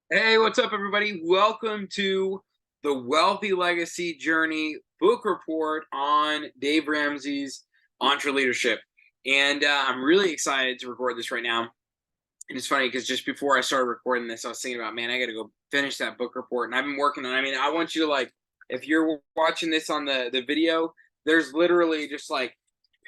Hey, what's up, everybody? Welcome to the Wealthy Legacy Journey book report on Dave Ramsey's Entreleadership. And I'm really excited to record this right now. And it's funny because just before I started recording this, I was thinking about, man, I got to go finish that book report. And I've been working on it. I mean, I want you to if you're watching this on the video, there's literally just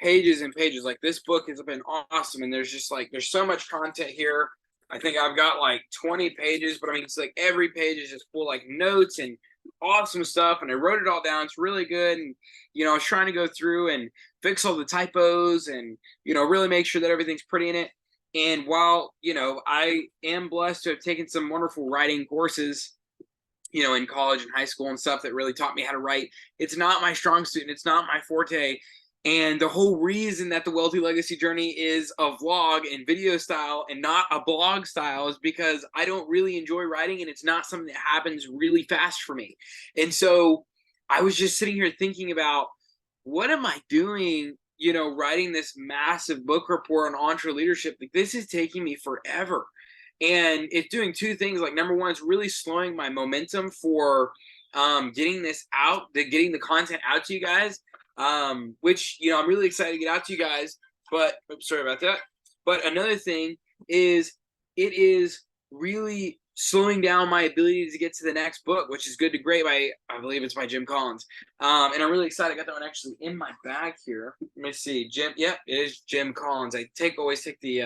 pages and pages. Like this book has been awesome. And there's so much content here. I think I've got like 20 pages, but I mean, it's like every page is just full like notes and awesome stuff. And I wrote it all down. It's really good. And, I was trying to go through and fix all the typos and, really make sure that everything's pretty in it. And while, I am blessed to have taken some wonderful writing courses, in college and high school and stuff that really taught me how to write, it's not my strong suit and it's not my forte. And the whole reason that the Wealthy Legacy Journey is a vlog and video style and not a blog style is because I don't really enjoy writing and it's not something that happens really fast for me. And so I was just sitting here thinking about what am I doing, writing this massive book report on Entreleadership. Like this is taking me forever. And it's doing two things. Like number one, it's really slowing my momentum for getting this out, getting the content out to you guys. Which I'm really excited to get out to you guys. But oops, sorry about that. But another thing is it is really slowing down my ability to get to the next book, which is Good to Great by, I believe it's by Jim Collins. And I'm really excited. I got that one actually in my bag here. Let me see. Jim, yep, it is Jim Collins. I always take the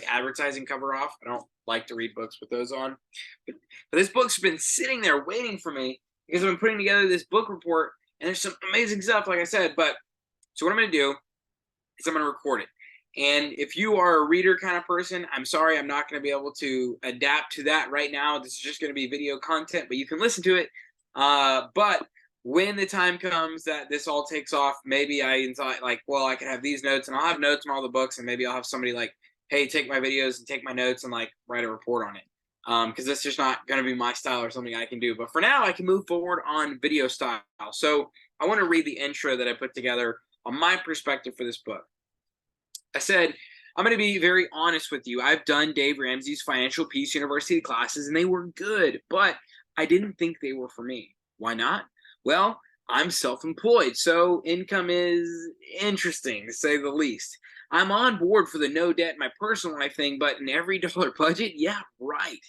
advertising cover off. I don't like to read books with those on. But this book's been sitting there waiting for me because I've been putting together this book report and there's some amazing stuff, like I said. But so what I'm going to do is I'm going to record it. And if you are a reader kind of person, I'm sorry, I'm not going to be able to adapt to that right now. This is just going to be video content, but you can listen to it. But when the time comes that this all takes off, maybe I thought well, I could have these notes and I'll have notes on all the books and maybe I'll have somebody hey, take my videos and take my notes and write a report on it. Because that's just not going to be my style or something I can do. But for now, I can move forward on video style. So I want to read the intro that I put together on my perspective for this book. I said, I'm going to be very honest with you. I've done Dave Ramsey's Financial Peace University classes, and they were good, but I didn't think they were for me. Why not? Well, I'm self-employed, so income is interesting, to say the least. I'm on board for the no debt in my personal life thing, but in every dollar budget, yeah, right.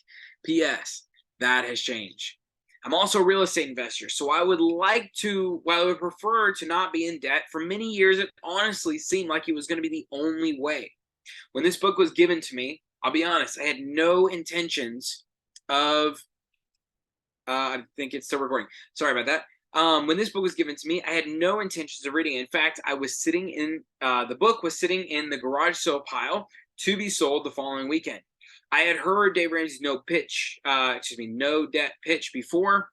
P.S. That has changed. I'm also a real estate investor, so while I would prefer to not be in debt, for many years it honestly seemed like it was going to be the only way. When this book was given to me, I'll be honest, I had no intentions of, I think it's still recording. Sorry about that. When this book was given to me, I had no intentions of reading it. In fact, the book was sitting in the garage sale pile to be sold the following weekend. I had heard Dave Ramsey's no debt pitch before,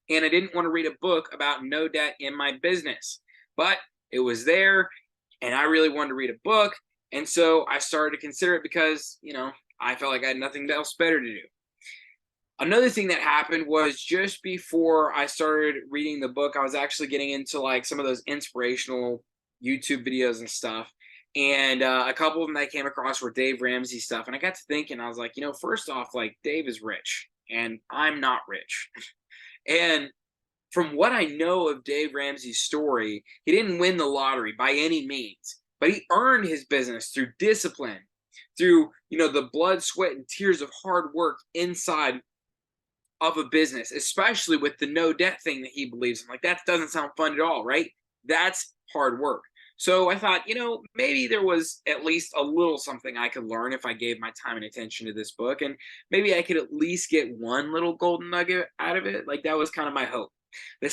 and I didn't want to read a book about no debt in my business, but it was there, and I really wanted to read a book, and so I started to consider it because I felt like I had nothing else better to do. Another thing that happened was just before I started reading the book, I was actually getting into some of those inspirational YouTube videos and stuff. And a couple of them that I came across were Dave Ramsey stuff. And I got to thinking, I was like, first off, Dave is rich and I'm not rich. And from what I know of Dave Ramsey's story, he didn't win the lottery by any means, but he earned his business through discipline, through, the blood, sweat, and tears of hard work inside of a business, especially with the no debt thing that he believes in. That doesn't sound fun at all, right? That's hard work. So I thought, maybe there was at least a little something I could learn if I gave my time and attention to this book. And maybe I could at least get one little golden nugget out of it. That was kind of my hope. The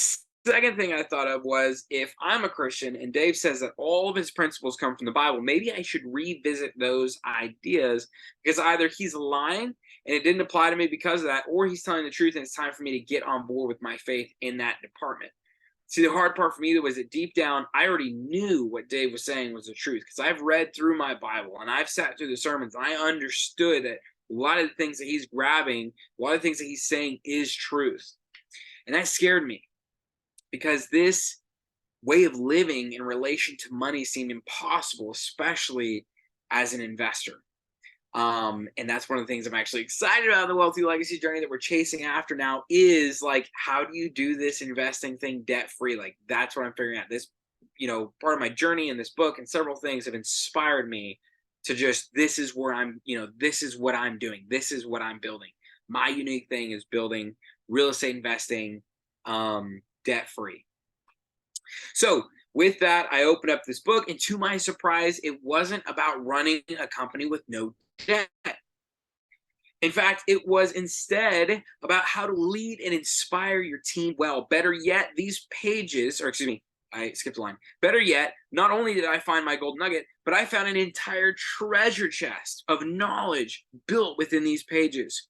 second thing I thought of was, if I'm a Christian and Dave says that all of his principles come from the Bible, maybe I should revisit those ideas, because either he's lying and it didn't apply to me because of that, or he's telling the truth and it's time for me to get on board with my faith in that department. See, the hard part for me was that deep down, I already knew what Dave was saying was the truth, because I've read through my Bible and I've sat through the sermons and I understood that a lot of the things that he's grabbing, a lot of the things that he's saying is truth. And that scared me, because this way of living in relation to money seemed impossible, especially as an investor. And that's one of the things I'm actually excited about in the wealthy legacy journey that we're chasing after now is like, how do you do this investing thing debt free? Like, that's what I'm figuring out. This, part of my journey in this book and several things have inspired me to just, this is where I'm, this is what I'm doing. This is what I'm building. My unique thing is building real estate investing debt free. So with that, I opened up this book, and to my surprise, it wasn't about running a company with no debt. In fact, it was instead about how to lead and inspire your team well. Better yet, these pages, or excuse me, I skipped a line. Better yet, not only did I find my gold nugget, but I found an entire treasure chest of knowledge built within these pages.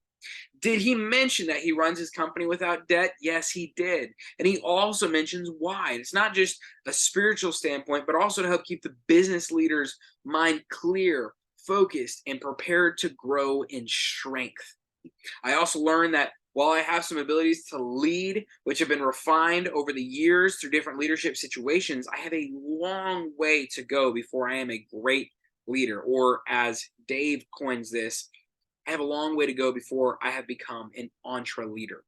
Did he mention that he runs his company without debt? Yes, he did. And he also mentions why. It's not just a spiritual standpoint, but also to help keep the business leader's mind clear, focused, and prepared to grow in strength. I also learned that while I have some abilities to lead, which have been refined over the years through different leadership situations, I have a long way to go before I am a great leader, or as Dave coins this, I have a long way to go before I have become an Entreleader.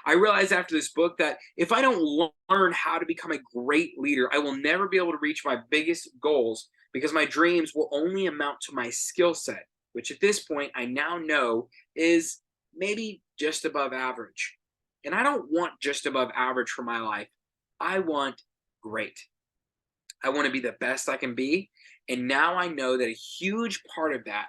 I realized after this book that if I don't learn how to become a great leader, I will never be able to reach my biggest goals because my dreams will only amount to my skill set, which at this point I now know is maybe just above average. And I don't want just above average for my life. I want great. I want to be the best I can be. And now I know that a huge part of that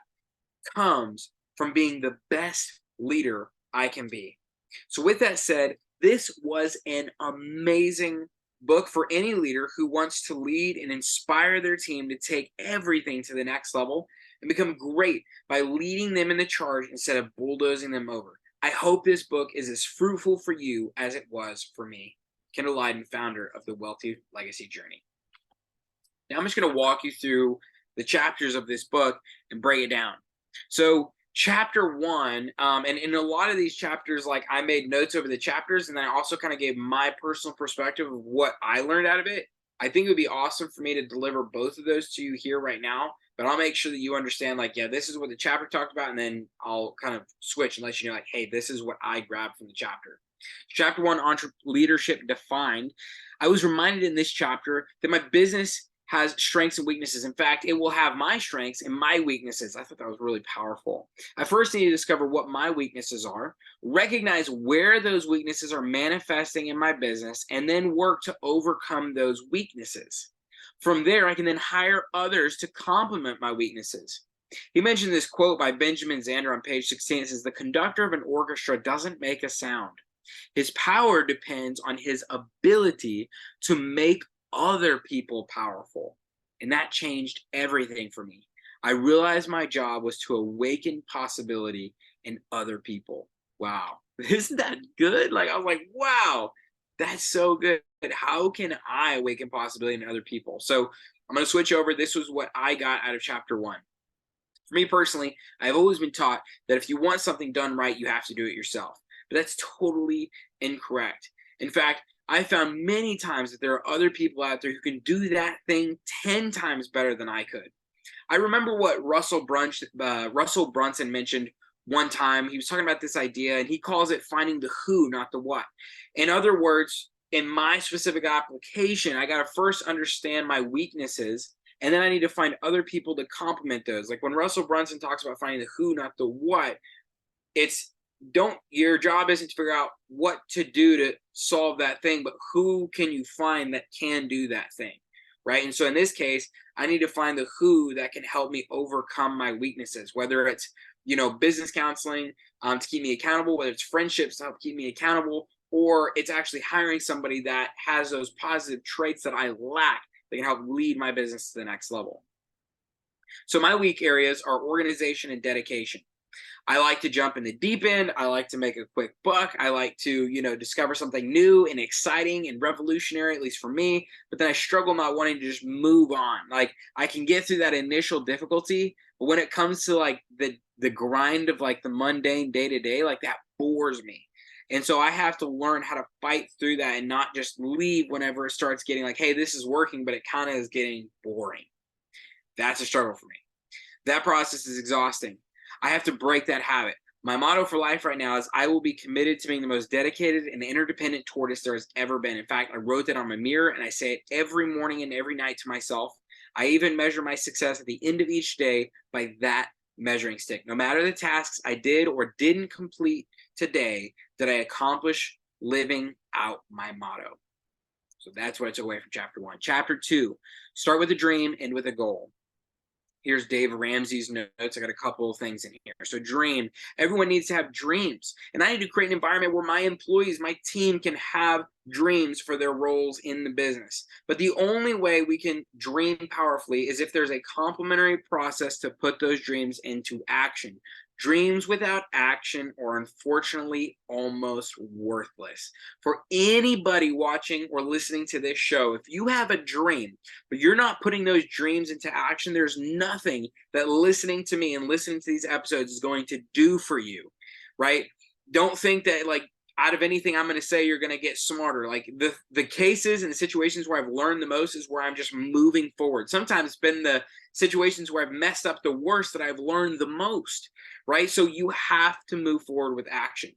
comes from being the best leader I can be. So with that said, this was an amazing book for any leader who wants to lead and inspire their team to take everything to the next level and become great by leading them in the charge instead of bulldozing them over. I hope this book is as fruitful for you as it was for me. Kendell Leiden, founder of the Wealthy Legacy Journey. Now I'm just going to walk you through the chapters of this book and break it down. So chapter 1, and in a lot of these chapters, like I made notes over the chapters, and then I also kind of gave my personal perspective of what I learned out of it. I think it would be awesome for me to deliver both of those to you here right now, but I'll make sure that you understand, like, yeah, this is what the chapter talked about, and then I'll kind of switch and let you know, like, hey, this is what I grabbed from the chapter. Chapter 1, Entreleadership Defined. I was reminded in this chapter that my business has strengths and weaknesses. In fact, it will have my strengths and my weaknesses. I thought that was really powerful. I first need to discover what my weaknesses are, recognize where those weaknesses are manifesting in my business, and then work to overcome those weaknesses. From there, I can then hire others to complement my weaknesses. He mentioned this quote by Benjamin Zander on page 16. It says, "The conductor of an orchestra doesn't make a sound. His power depends on his ability to make other people powerful." And that changed everything for me. I realized my job was to awaken possibility in other people. Wow. Isn't that good? Like, I was like, wow, that's so good. How can I awaken possibility in other people? So I'm going to switch over. This was what I got out of chapter 1. For me personally, I've always been taught that if you want something done right, you have to do it yourself. But that's totally incorrect. In fact, I found many times that there are other people out there who can do that thing 10 times better than I could. I remember what Russell Brunson mentioned one time. He was talking about this idea, and he calls it finding the who, not the what. In other words, in my specific application, I got to first understand my weaknesses, and then I need to find other people to complement those. Like when Russell Brunson talks about finding the who, not the what, your job isn't to figure out what to do to solve that thing, but who can you find that can do that thing, right? And so in this case, I need to find the who that can help me overcome my weaknesses, whether it's business counseling to keep me accountable, whether it's friendships to help keep me accountable, or it's actually hiring somebody that has those positive traits that I lack that can help lead my business to the next level. So my weak areas are organization and dedication. I like to jump in the deep end. I like to make a quick buck. I like to, discover something new and exciting and revolutionary, at least for me. But then I struggle not wanting to just move on. Like I can get through that initial difficulty, but when it comes to like the grind of like the mundane day to day, like that bores me. And so I have to learn how to fight through that and not just leave whenever it starts getting like, hey, this is working, but it kind of is getting boring. That's a struggle for me. That process is exhausting. I have to break that habit. My motto for life right now is I will be committed to being the most dedicated and interdependent tortoise there has ever been. In fact, I wrote that on my mirror and I say it every morning and every night to myself. I even measure my success at the end of each day by that measuring stick. No matter the tasks I did or didn't complete today, did I accomplish living out my motto? So that's what I took away from chapter 1. Chapter 2, start with a dream, end with a goal. Here's Dave Ramsey's notes. I got a couple of things in here. So dream. Everyone needs to have dreams. And I need to create an environment where my employees, my team can have dreams for their roles in the business. But the only way we can dream powerfully is if there's a complementary process to put those dreams into action. Dreams without action are unfortunately almost worthless. For anybody watching or listening to this show, if you have a dream, but you're not putting those dreams into action, there's nothing that listening to me and listening to these episodes is going to do for you, right? Don't think that like out of anything I'm going to say, you're going to get smarter. Like the cases and the situations where I've learned the most is where I'm just moving forward. Sometimes it's been the situations where I've messed up the worst that I've learned the most, right? So you have to move forward with action.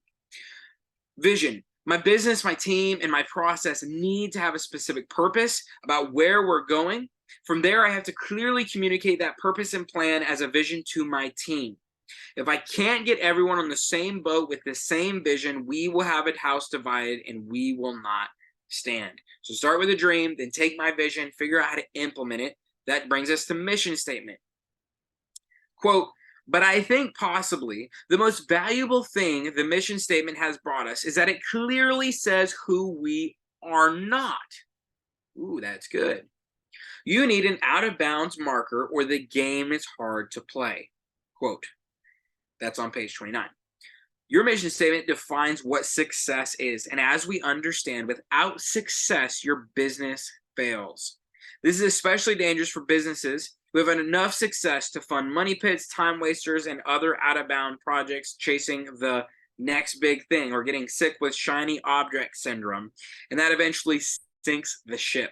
Vision. My business, my team, and my process need to have a specific purpose about where we're going. From there, I have to clearly communicate that purpose and plan as a vision to my team. If I can't get everyone on the same boat with the same vision, we will have a house divided and we will not stand. So start with a dream, then take my vision, figure out how to implement it. That brings us to mission statement. Quote, but I think possibly the most valuable thing the mission statement has brought us is that it clearly says who we are not. Ooh, that's good. You need an out of bounds marker or the game is hard to play. Quote, that's on page 29. Your mission statement defines what success is. And as we understand, without success, your business fails. This is especially dangerous for businesses who have had enough success to fund money pits, time wasters, and other out-of-bound projects chasing the next big thing or getting sick with shiny object syndrome. And that eventually sinks the ship.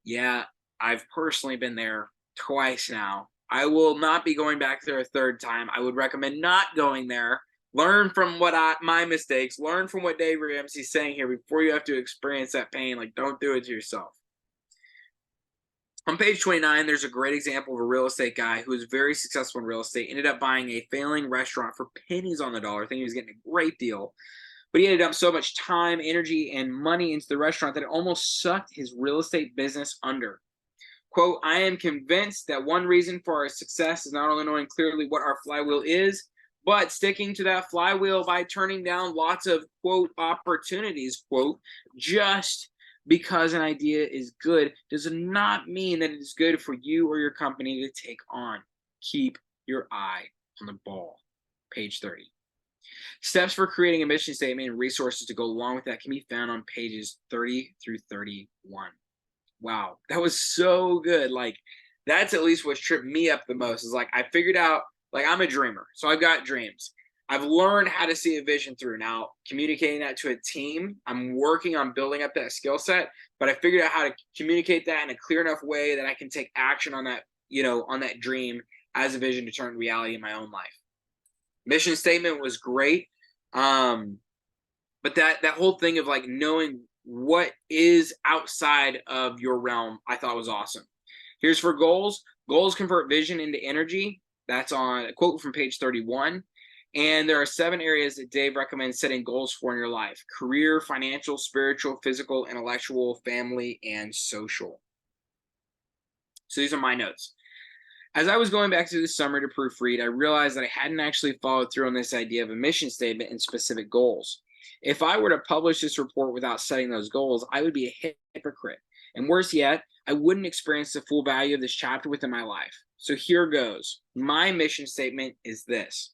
Yeah, I've personally been there twice now. I will not be going back there a third time. I would recommend not going there. Learn from my mistakes. Learn from what Dave Ramsey's saying here before you have to experience that pain. Like, don't do it to yourself. On page 29, there's a great example of a real estate guy who was very successful in real estate, ended up buying a failing restaurant for pennies on the dollar, thinking he was getting a great deal. But he ended up so much time, energy, and money into the restaurant that it almost sucked his real estate business under. Quote, I am convinced that one reason for our success is not only knowing clearly what our flywheel is, but sticking to that flywheel by turning down lots of, quote, opportunities, quote, just because an idea is good does not mean that it is good for you or your company to take on. Keep your eye on the ball. Page 30. Steps for creating a mission statement and resources to go along with that can be found on pages 30 through 31. Wow, that was so good. Like, that's at least what tripped me up the most is like, I figured out, like, I'm a dreamer, so I've got dreams. I've learned how to see a vision through. Now, communicating that to a team, I'm working on building up that skill set, but I figured out how to communicate that in a clear enough way that I can take action on that, on that dream as a vision to turn reality in my own life. Mission statement was great. But that whole thing of like knowing what is outside of your realm, I thought was awesome. Here's for goals. Goals convert vision into energy. That's on a quote from page 31. And there are 7 areas that Dave recommends setting goals for in your life: career, financial, spiritual, physical, intellectual, family, and social. So these are my notes. As I was going back through the summer to proofread, I realized that I hadn't actually followed through on this idea of a mission statement and specific goals. If I were to publish this report without setting those goals, I would be a hypocrite. And worse yet, I wouldn't experience the full value of this chapter within my life. So here goes. My mission statement is this: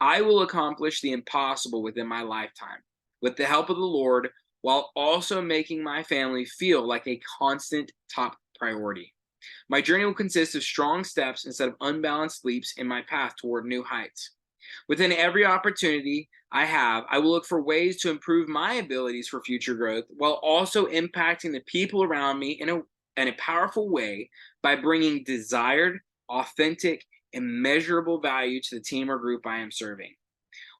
I will accomplish the impossible within my lifetime with the help of the Lord, while also making my family feel like a constant top priority. My journey will consist of strong steps instead of unbalanced leaps in my path toward new heights. Within every opportunity I have, I will look for ways to improve my abilities for future growth while also impacting the people around me in a powerful way by bringing desired, authentic, immeasurable value to the team or group I am serving.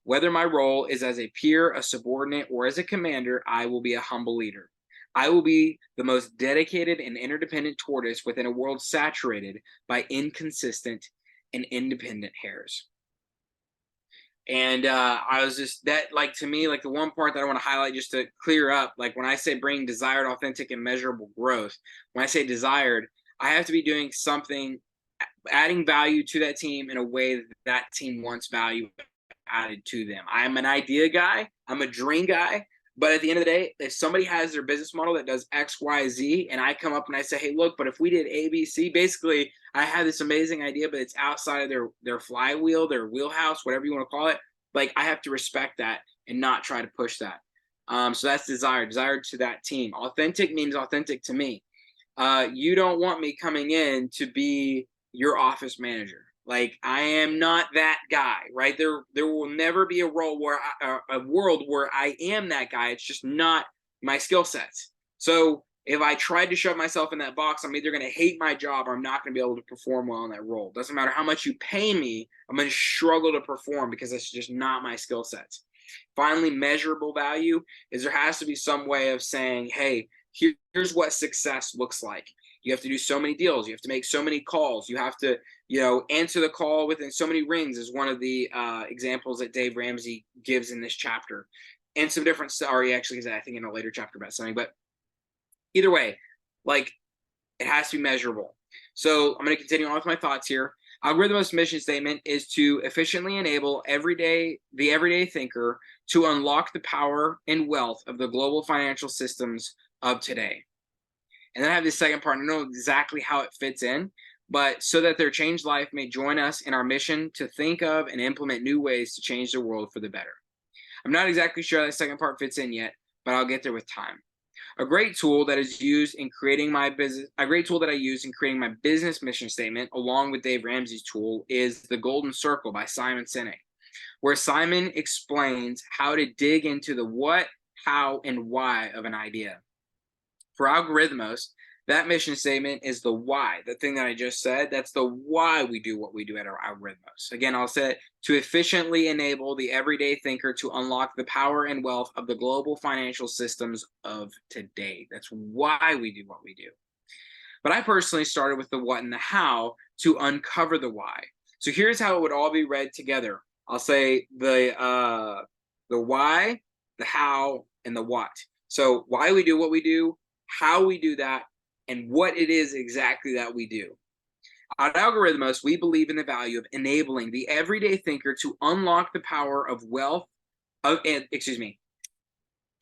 Whether my role is as a peer, a subordinate, or as a commander, I will be a humble leader. I will be the most dedicated and interdependent tortoise within a world saturated by inconsistent and independent hares. And I was just that, like, to me, like, the one part that I want to highlight just to clear up, like, when I say bring desired, authentic, and measurable growth, when I say desired, I have to be doing something, adding value to that team in a way that that team wants value added to them. I'm an idea guy, I'm a dream guy, but at the end of the day, if somebody has their business model that does X, Y, Z, and I come up and I say, hey, look, but if we did A, B, C, basically, I have this amazing idea, but it's outside of their flywheel, their wheelhouse, whatever you want to call it. Like, I have to respect that and not try to push that. So that's desired to that team. Authentic means authentic to me. You don't want me coming in to be your office manager. Like, I am not that guy, right? There will never be a world where I am that guy. It's just not my skill sets. So if I tried to shove myself in that box, I'm either going to hate my job or I'm not going to be able to perform well in that role. Doesn't matter how much you pay me, I'm going to struggle to perform because it's just not my skill sets. Finally, measurable value is there has to be some way of saying, hey, here's what success looks like. You have to do so many deals. You have to make so many calls. You have to, answer the call within so many rings is one of the examples that Dave Ramsey gives in this chapter. And some different, sorry, actually, because I think in a later chapter about something, but either way, like, it has to be measurable. So I'm going to continue on with my thoughts here. Algorithmos' mission statement is to efficiently enable the everyday thinker to unlock the power and wealth of the global financial systems of today. And then I have the second part. I don't know exactly how it fits in, but so that their changed life may join us in our mission to think of and implement new ways to change the world for the better. I'm not exactly sure how the second part fits in yet, but I'll get there with time. A great tool that I use in creating my business mission statement, along with Dave Ramsey's tool, is the Golden Circle by Simon Sinek, where Simon explains how to dig into the what, how, and why of an idea. For Algorithmos, that mission statement is the why. The thing that I just said, that's the why we do what we do at our Algorithmos. Again, I'll say it, to efficiently enable the everyday thinker to unlock the power and wealth of the global financial systems of today. That's why we do what we do. But I personally started with the what and the how to uncover the why. So here's how it would all be read together. I'll say the why, the how, and the what. So why we do what we do, how we do that, and what it is exactly that we do. At Algorithmos, we believe in the value of enabling the everyday thinker to unlock the power of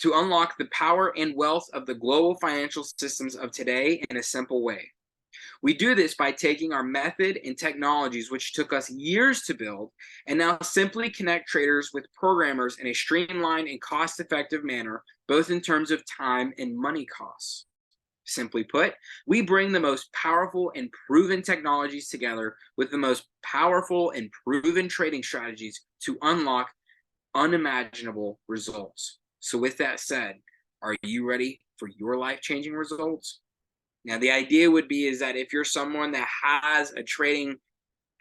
to unlock the power and wealth of the global financial systems of today in a simple way. We do this by taking our method and technologies, which took us years to build, and now simply connect traders with programmers in a streamlined and cost-effective manner, both in terms of time and money costs. Simply put, we bring the most powerful and proven technologies together with the most powerful and proven trading strategies to unlock unimaginable results. So with that said, are you ready for your life-changing results? Now, the idea would be is that if you're someone that has a trading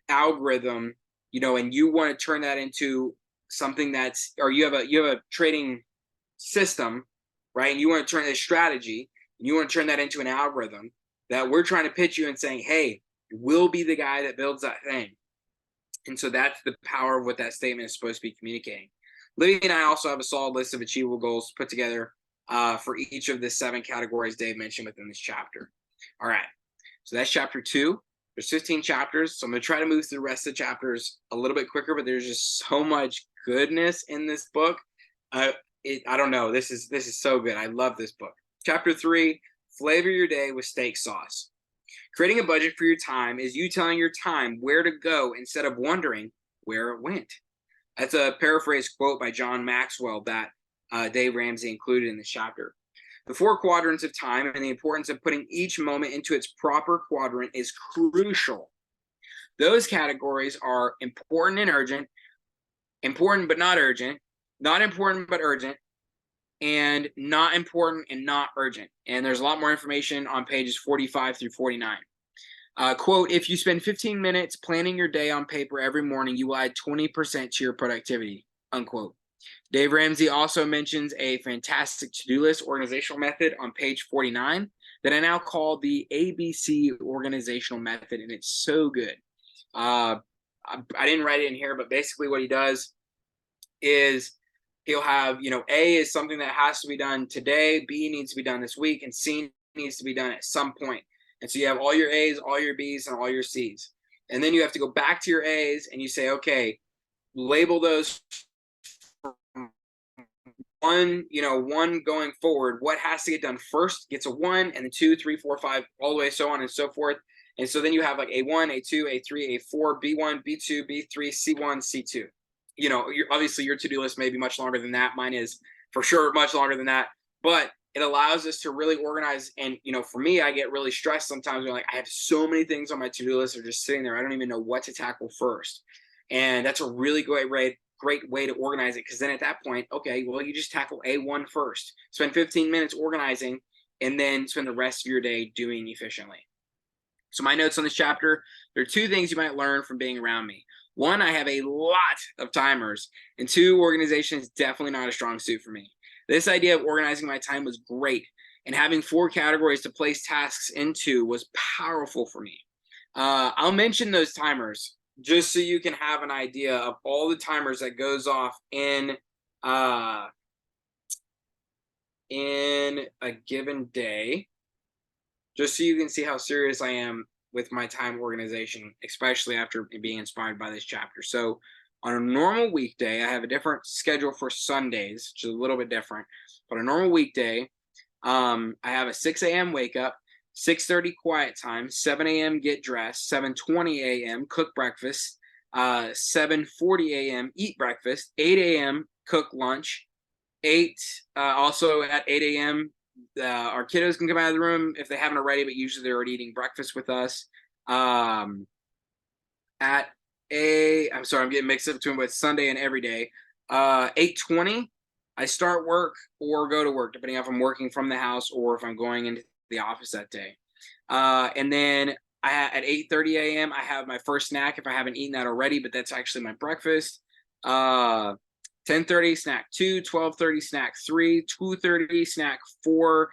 algorithm, and you want to turn that into something or you have a trading system, right? And you want to turn this strategy, and you want to turn that into an algorithm, that we're trying to pitch you and saying, hey, we'll be the guy that builds that thing. And so that's the power of what that statement is supposed to be communicating. Libby and I also have a solid list of achievable goals put together for each of the 7 categories Dave mentioned within this chapter. All right, so that's chapter 2. There's 15 chapters, so I'm going to try to move through the rest of the chapters a little bit quicker, but there's just so much goodness in this book. I don't know. This is so good. I love this book. Chapter 3, flavor your day with steak sauce. Creating a budget for your time is you telling your time where to go instead of wondering where it went. That's a paraphrase quote by John Maxwell that Dave Ramsey included in this chapter. The 4 quadrants of time and the importance of putting each moment into its proper quadrant is crucial. Those categories are important and urgent, important but not urgent, not important but urgent, and not important and not urgent. And there's a lot more information on pages 45 through 49. Quote, if you spend 15 minutes planning your day on paper every morning, you will add 20% to your productivity, unquote. Dave Ramsey also mentions a fantastic to-do list organizational method on page 49 that I now call the ABC organizational method, and it's so good. I didn't write it in here, but basically what he does is he'll have, A is something that has to be done today, B needs to be done this week, and C needs to be done at some point. And so you have all your A's, all your B's, and all your C's. And then you have to go back to your A's and you say, okay, label those one going forward. What has to get done first gets a 1, and then 2, 3, 4, 5, all the way so on and so forth. And so then you have like A1, A2, A3, A4, B1, B2, B3, C1, C2. Obviously your to-do list may be much longer than that. Mine is for sure much longer than that, but it allows us to really organize. And, for me, I get really stressed sometimes when I have so many things on my to-do list that are just sitting there. I don't even know what to tackle first. And that's a really great way to organize it. Because then at that point, okay, well, you just tackle A1 first, spend 15 minutes organizing, and then spend the rest of your day doing efficiently. So my notes on this chapter, there are 2 things you might learn from being around me. 1, I have a lot of timers, and 2, organization is definitely not a strong suit for me. This idea of organizing my time was great, and having 4 categories to place tasks into was powerful for me. I'll mention those timers just so you can have an idea of all the timers that goes off in a given day, just so you can see how serious I am with my time organization, especially after being inspired by this chapter. So on a normal weekday, I have a different schedule for Sundays, which is a little bit different. But a normal weekday, I have a 6 a.m. wake up, 6:30 quiet time, 7 a.m. get dressed, 7:20 a.m. cook breakfast, 7:40 a.m. eat breakfast, 8 a.m. cook lunch, also at 8 a.m. Our kiddos can come out of the room if they haven't already, but usually they're already eating breakfast with us. I'm sorry, I'm getting mixed up between both Sunday and every day. 8:20, I start work or go to work, depending if I'm working from the house or if I'm going into the office that day. And then at 8:30 a.m., I have my first snack if I haven't eaten that already, but that's actually my breakfast. 10:30 snack 2, 12:30 snack 3, 2:30 snack 4,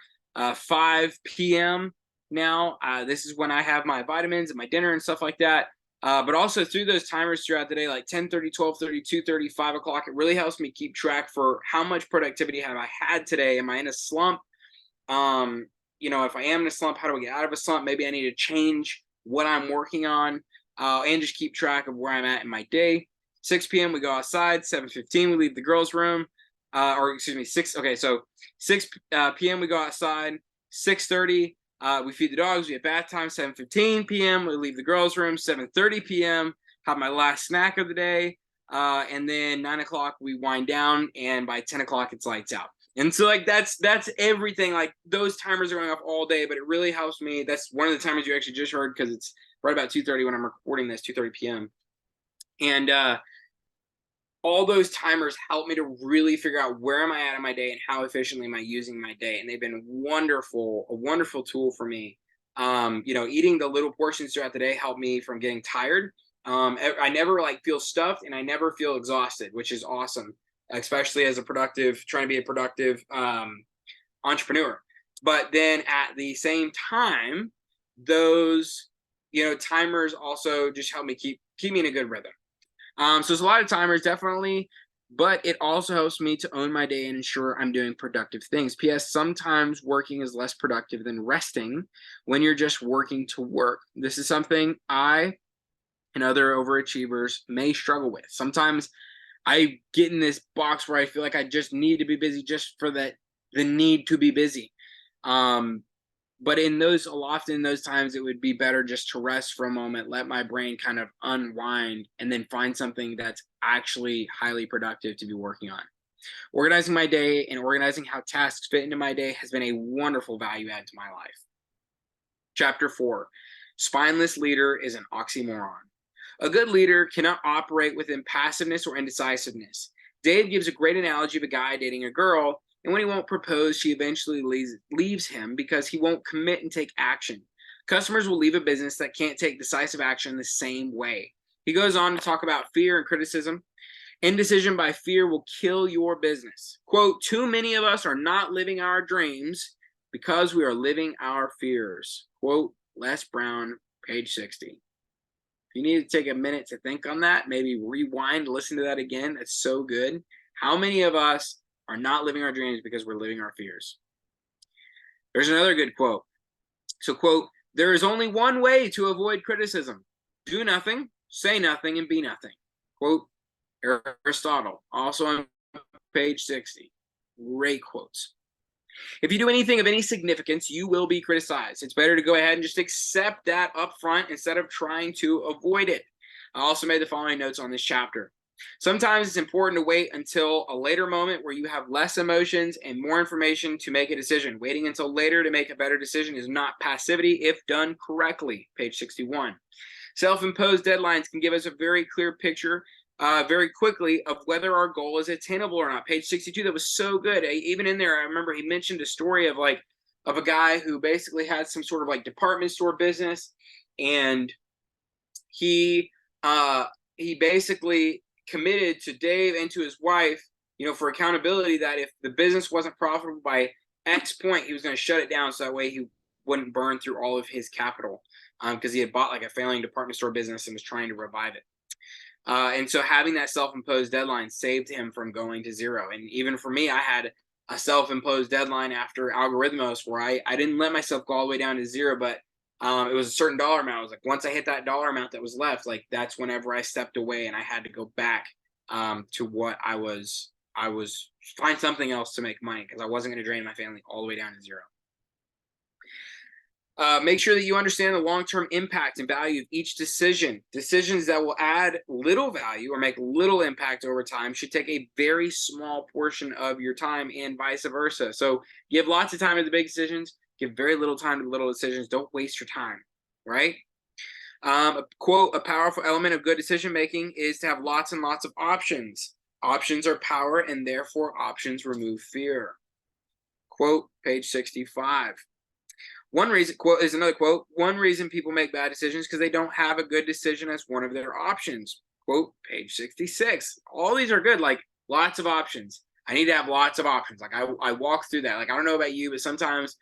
5 p.m. Now, this is when I have my vitamins and my dinner and stuff like that. But also through those timers throughout the day, like 10:30, 12:30, 2:30, 5 o'clock, it really helps me keep track for how much productivity have I had today. Am I in a slump? If I am in a slump, how do I get out of a slump? Maybe I need to change what I'm working on, and just keep track of where I'm at in my day. 6 p.m. we go outside. 7:15 we leave the girls' room. 6. Okay, so 6 p.m. we go outside. 6:30 we feed the dogs. We have bath time. 7:15 p.m. we leave the girls' room. 7:30 p.m. have my last snack of the day. And then 9 o'clock we wind down, and by 10 o'clock it's lights out. And so that's everything. Like those timers are going off all day, but it really helps me. That's one of the timers you actually just heard because it's right about 2:30 when I'm recording this, 2:30 p.m. And all those timers help me to really figure out where am I at in my day and how efficiently am I using my day. And they've been a wonderful tool for me. Eating the little portions throughout the day help me from getting tired. I never feel stuffed and I never feel exhausted, which is awesome, especially as trying to be a productive entrepreneur. But then at the same time, those, timers also just help me keep me in a good rhythm. So there's a lot of timers, definitely, but it also helps me to own my day and ensure I'm doing productive things. P.S. Sometimes working is less productive than resting when you're just working to work. This is something I and other overachievers may struggle with. Sometimes I get in this box where I feel like I just need to be busy just for the need to be busy. But often in those times, it would be better just to rest for a moment, let my brain kind of unwind, and then find something that's actually highly productive to be working on. Organizing my day and organizing how tasks fit into my day has been a wonderful value add to my life. Chapter 4, Spineless Leader is an Oxymoron. A good leader cannot operate with impassiveness or indecisiveness. Dave gives a great analogy of a guy dating a girl, and when he won't propose, she eventually leaves him because he won't commit and take action. Customers will leave a business that can't take decisive action the same way. He goes on to talk about fear and criticism. Indecision by fear will kill your business. Quote, too many of us are not living our dreams because we are living our fears. Quote, Les Brown, page 60. If you need to take a minute to think on that, maybe rewind, listen to that again. That's so good. How many of us are not living our dreams because we're living our fears? There's another good quote. So, quote, there is only one way to avoid criticism. Do nothing, say nothing, and be nothing. Quote, Aristotle, also on page 60. Great quotes. If you do anything of any significance, you will be criticized. It's better to go ahead and just accept that up front instead of trying to avoid it. I also made the following notes on this chapter. Sometimes it's important to wait until a later moment where you have less emotions and more information to make a decision. Waiting until later to make a better decision is not passivity if done correctly. Page 61. Self-imposed deadlines can give us a very clear picture very quickly of whether our goal is attainable or not. Page 62, that was so good. Even in there, I remember he mentioned a story of a guy who basically had some sort of like department store business, and he basically committed to Dave and to his wife, for accountability, that if the business wasn't profitable by X point, he was going to shut it down so that way he wouldn't burn through all of his capital, because he had bought like a failing department store business and was trying to revive it. And so having that self-imposed deadline saved him from going to zero. And even for me, I had a self-imposed deadline after Algorithmos where I didn't let myself go all the way down to zero, but it was a certain dollar amount. I was like, once I hit that dollar amount that was left, like that's whenever I stepped away and I had to go back to what I was find something else to make money, because I wasn't going to drain my family all the way down to zero. Make sure that you understand the long-term impact and value of each decision. Decisions that will add little value or make little impact over time should take a very small portion of your time, and vice versa. So give lots of time to the big decisions, give very little time to the little decisions. Don't waste your time, right? Quote, a powerful element of good decision-making is to have lots and lots of options. Options are power, and therefore options remove fear. Quote, page 65. One reason, quote, is another quote, one reason people make bad decisions because they don't have a good decision as one of their options. Quote, page 66. All these are good, like lots of options. I need to have lots of options. Like I walk through that. Like, I don't know about you, but sometimes,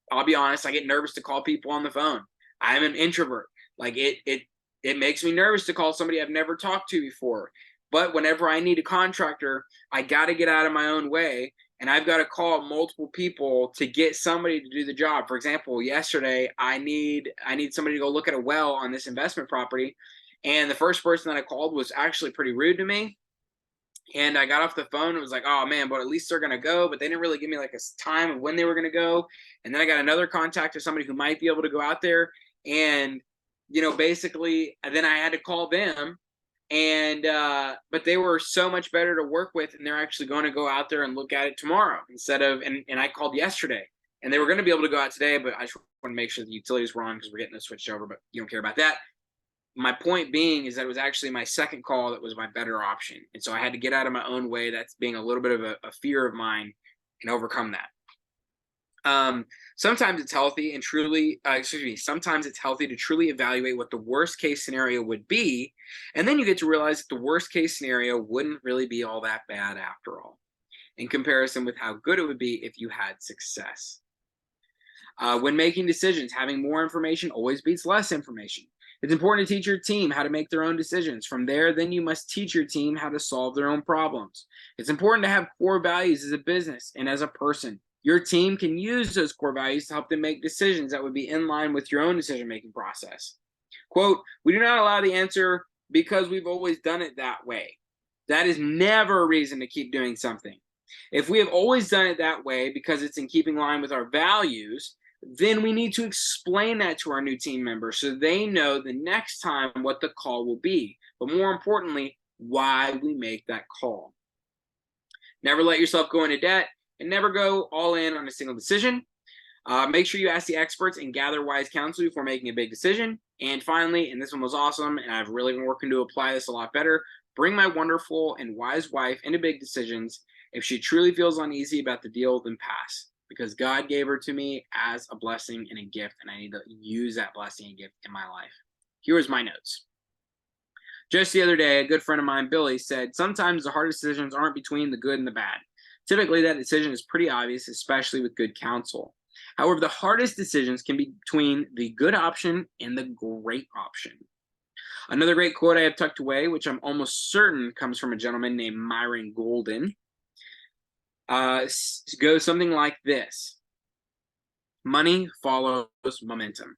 I'll be honest, I get nervous to call people on the phone. I'm an introvert. Like it makes me nervous to call somebody I've never talked to before. But whenever I need a contractor, I got to get out of my own way, and I've got to call multiple people to get somebody to do the job. For example, yesterday, I need somebody to go look at a well on this investment property, and the first person that I called was actually pretty rude to me. And I got off the phone and was like, oh man, but at least they're going to go. But they didn't really give me like a time of when they were going to go. And then I got another contact of somebody who might be able to go out there. And, basically, then I had to call them. And but they were so much better to work with, and they're actually going to go out there and look at it tomorrow instead of, and I called yesterday, and they were going to be able to go out today, but I just want to make sure the utilities were on because we're getting this switched over, but you don't care about that. My point being is that it was actually my second call that was my better option, and so I had to get out of my own way. That's being a little bit of a fear of mine, and overcome that. Sometimes it's healthy sometimes it's healthy to truly evaluate what the worst case scenario would be. And then you get to realize that the worst case scenario wouldn't really be all that bad after all, in comparison with how good it would be if you had success. When making decisions, having more information always beats less information. It's important to teach your team how to make their own decisions. From there, then you must teach your team how to solve their own problems. It's important to have core values as a business and as a person. Your team can use those core values to help them make decisions that would be in line with your own decision-making process. Quote, we do not allow the answer because we've always done it that way. That is never a reason to keep doing something. If we have always done it that way because it's in keeping line with our values, then we need to explain that to our new team members so they know the next time what the call will be, but more importantly, why we make that call. Never let yourself go into debt, and never go all in on a single decision. Make sure you ask the experts and gather wise counsel before making a big decision. And finally, and this one was awesome, and I've really been working to apply this a lot better, bring my wonderful and wise wife into big decisions. If she truly feels uneasy about the deal, then pass. because God gave her to me as a blessing and a gift, and I need to use that blessing and gift in my life. Here was my notes. Just the other day, a good friend of mine, Billy, said, sometimes the hardest decisions aren't between the good and the bad. Typically, that decision is pretty obvious, especially with good counsel. However, the hardest decisions can be between the good option and the great option. Another great quote I have tucked away, which I'm almost certain comes from a gentleman named Myron Golden, goes something like this: money follows momentum.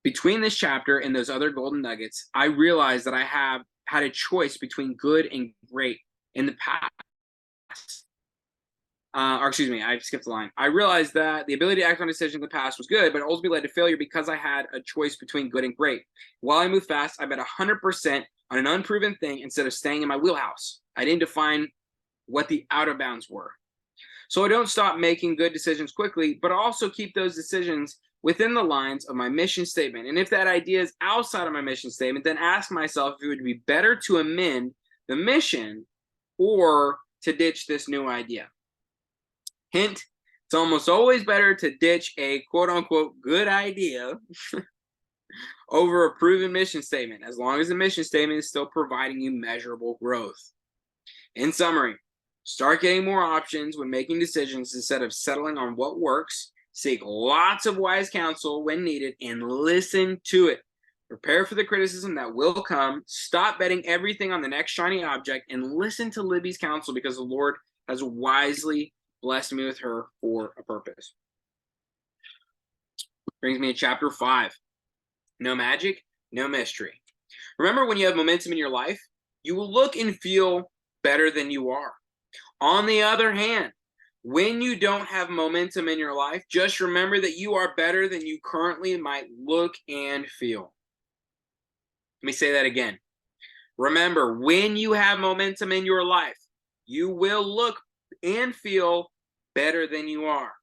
Between this chapter and those other golden nuggets, I realized that I have had a choice between good and great in the past. I skipped the line. I realized that the ability to act on decisions in the past was good, but it ultimately led to failure because I had a choice between good and great. While I moved fast, I bet 100% on an unproven thing instead of staying in my wheelhouse. I didn't define what the outer bounds were. So I don't stop making good decisions quickly, but also keep those decisions within the lines of my mission statement. And if that idea is outside of my mission statement, then ask myself if it would be better to amend the mission or to ditch this new idea. Hint, it's almost always better to ditch a quote-unquote good idea over a proven mission statement, as long as the mission statement is still providing you measurable growth. In summary, start getting more options when making decisions instead of settling on what works. Seek lots of wise counsel when needed and listen to it. Prepare for the criticism that will come. Stop betting everything on the next shiny object and listen to Libby's counsel, because the Lord has wisely blessed me with her for a purpose. Brings me to chapter 5. No magic, no mystery. Remember, when you have momentum in your life, you will look and feel better than you are. On the other hand, when you don't have momentum in your life, just remember that you are better than you currently might look and feel. Let me say that again. Remember, when you have momentum in your life, you will look and feel better than you are.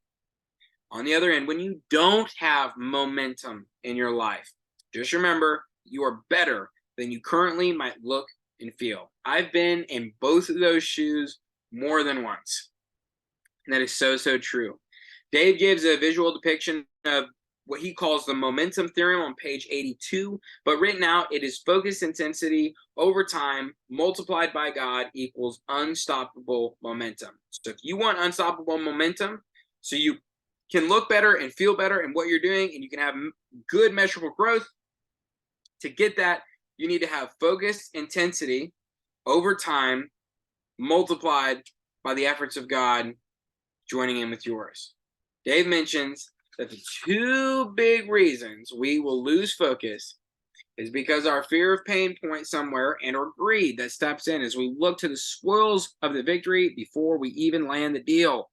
On the other end, when you don't have momentum in your life, just remember you are better than you currently might look and feel. I've been in both of those shoes more than once. And that is so, so true. Dave gives a visual depiction of what he calls the momentum theorem on page 82, but written out, it is focused intensity over time multiplied by God equals unstoppable momentum. So if you want unstoppable momentum, so you can look better and feel better in what you're doing, and you can have good measurable growth, to get that, you need to have focused intensity over time multiplied by the efforts of God joining in with yours. Dave mentions that the two big reasons we will lose focus is because our fear of pain points somewhere, and our greed that steps in as we look to the spoils of the victory before we even land the deal.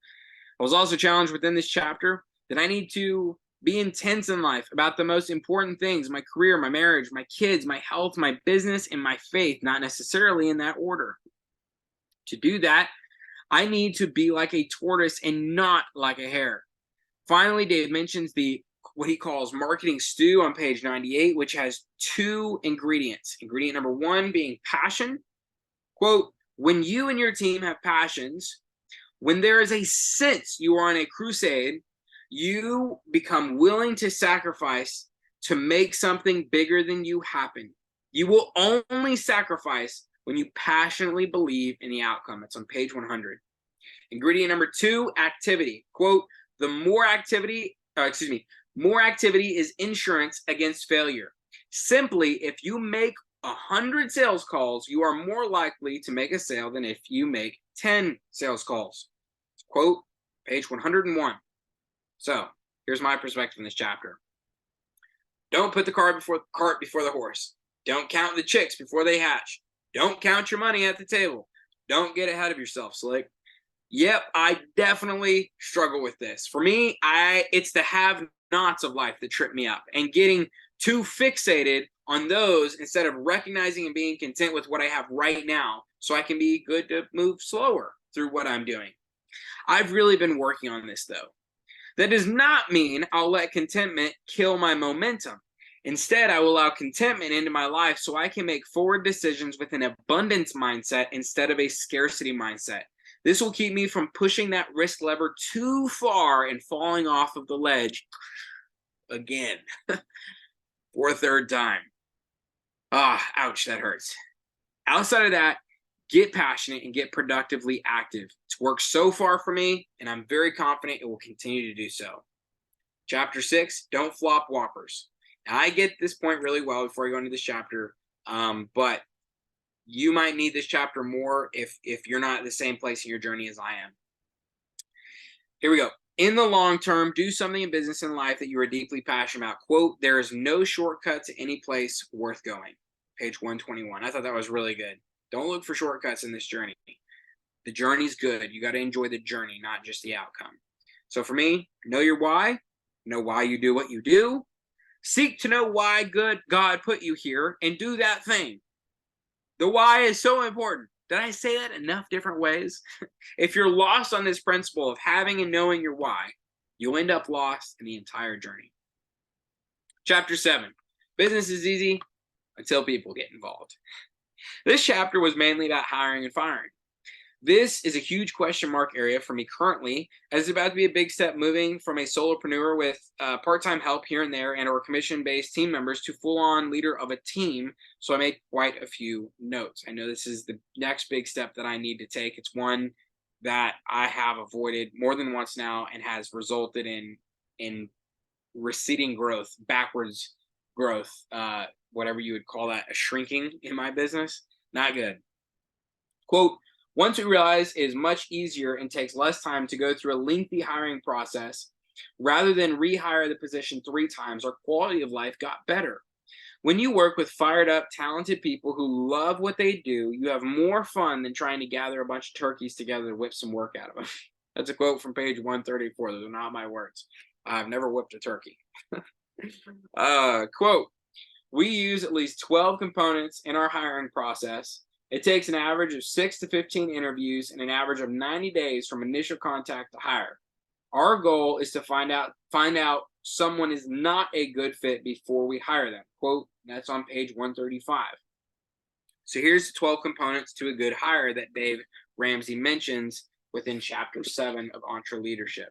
I was also challenged within this chapter that I need to be intense in life about the most important things: my career, my marriage, my kids, my health, my business, and my faith, not necessarily in that order. To do that, I need to be like a tortoise and not like a hare. Finally, Dave mentions what he calls marketing stew on page 98, which has two ingredients. Ingredient number one being passion. Quote, when you and your team have passions, when there is a sense you are on a crusade, you become willing to sacrifice to make something bigger than you happen. You will only sacrifice when you passionately believe in the outcome. It's on page 100. Ingredient number two, activity. Quote, more activity is insurance against failure. Simply, if you make 100 sales calls, you are more likely to make a sale than if you make 10 sales calls. Quote, page 101. So, here's my perspective in this chapter. Don't put the cart before the horse. Don't count the chicks before they hatch. Don't count your money at the table. Don't get ahead of yourself, Slick. Yep, I definitely struggle with this. For me, it's the have-nots of life that trip me up, and getting too fixated on those instead of recognizing and being content with what I have right now, so I can be good to move slower through what I'm doing. I've really been working on this, though. That does not mean I'll let contentment kill my momentum. Instead, I will allow contentment into my life so I can make forward decisions with an abundance mindset instead of a scarcity mindset. This will keep me from pushing that risk lever too far and falling off of the ledge again for a third time. Ouch, that hurts. Outside of that, get passionate and get productively active. It's worked so far for me, and I'm very confident it will continue to do so. Chapter 6, don't flop whoppers. Now, I get this point really well before I go into this chapter, but you might need this chapter more if you're not at the same place in your journey as I am. Here we go. In the long term, do something in business and life that you are deeply passionate about. Quote, there is no shortcut to any place worth going. Page 121. I thought that was really good. Don't look for shortcuts in this journey. The journey's good. You got to enjoy the journey, not just the outcome. So for me, know your why. Know why you do what you do. Seek to know why God put you here and do that thing. The why is so important. Did I say that enough different ways? If you're lost on this principle of having and knowing your why, you'll end up lost in the entire journey. Chapter 7, business is easy until people get involved. This chapter was mainly about hiring and firing. This is a huge question mark area for me currently, as it's about to be a big step moving from a solopreneur with part-time help here and there and or commission-based team members to full-on leader of a team. So I made quite a few notes. I know this is the next big step that I need to take. It's one that I have avoided more than once now and has resulted in receding growth, backwards growth, whatever you would call that, a shrinking in my business. Not good. Quote, once we realize it is much easier and takes less time to go through a lengthy hiring process, rather than rehire the position 3 times, our quality of life got better. When you work with fired up, talented people who love what they do, you have more fun than trying to gather a bunch of turkeys together to whip some work out of them. That's a quote from page 134. Those are not my words. I've never whipped a turkey. Quote, we use at least 12 components in our hiring process. It takes an average of 6 to 15 interviews and an average of 90 days from initial contact to hire. Our goal is to find out someone is not a good fit before we hire them. Quote, that's on page 135. So here's the 12 components to a good hire that Dave Ramsey mentions within chapter 7 of Entreleadership.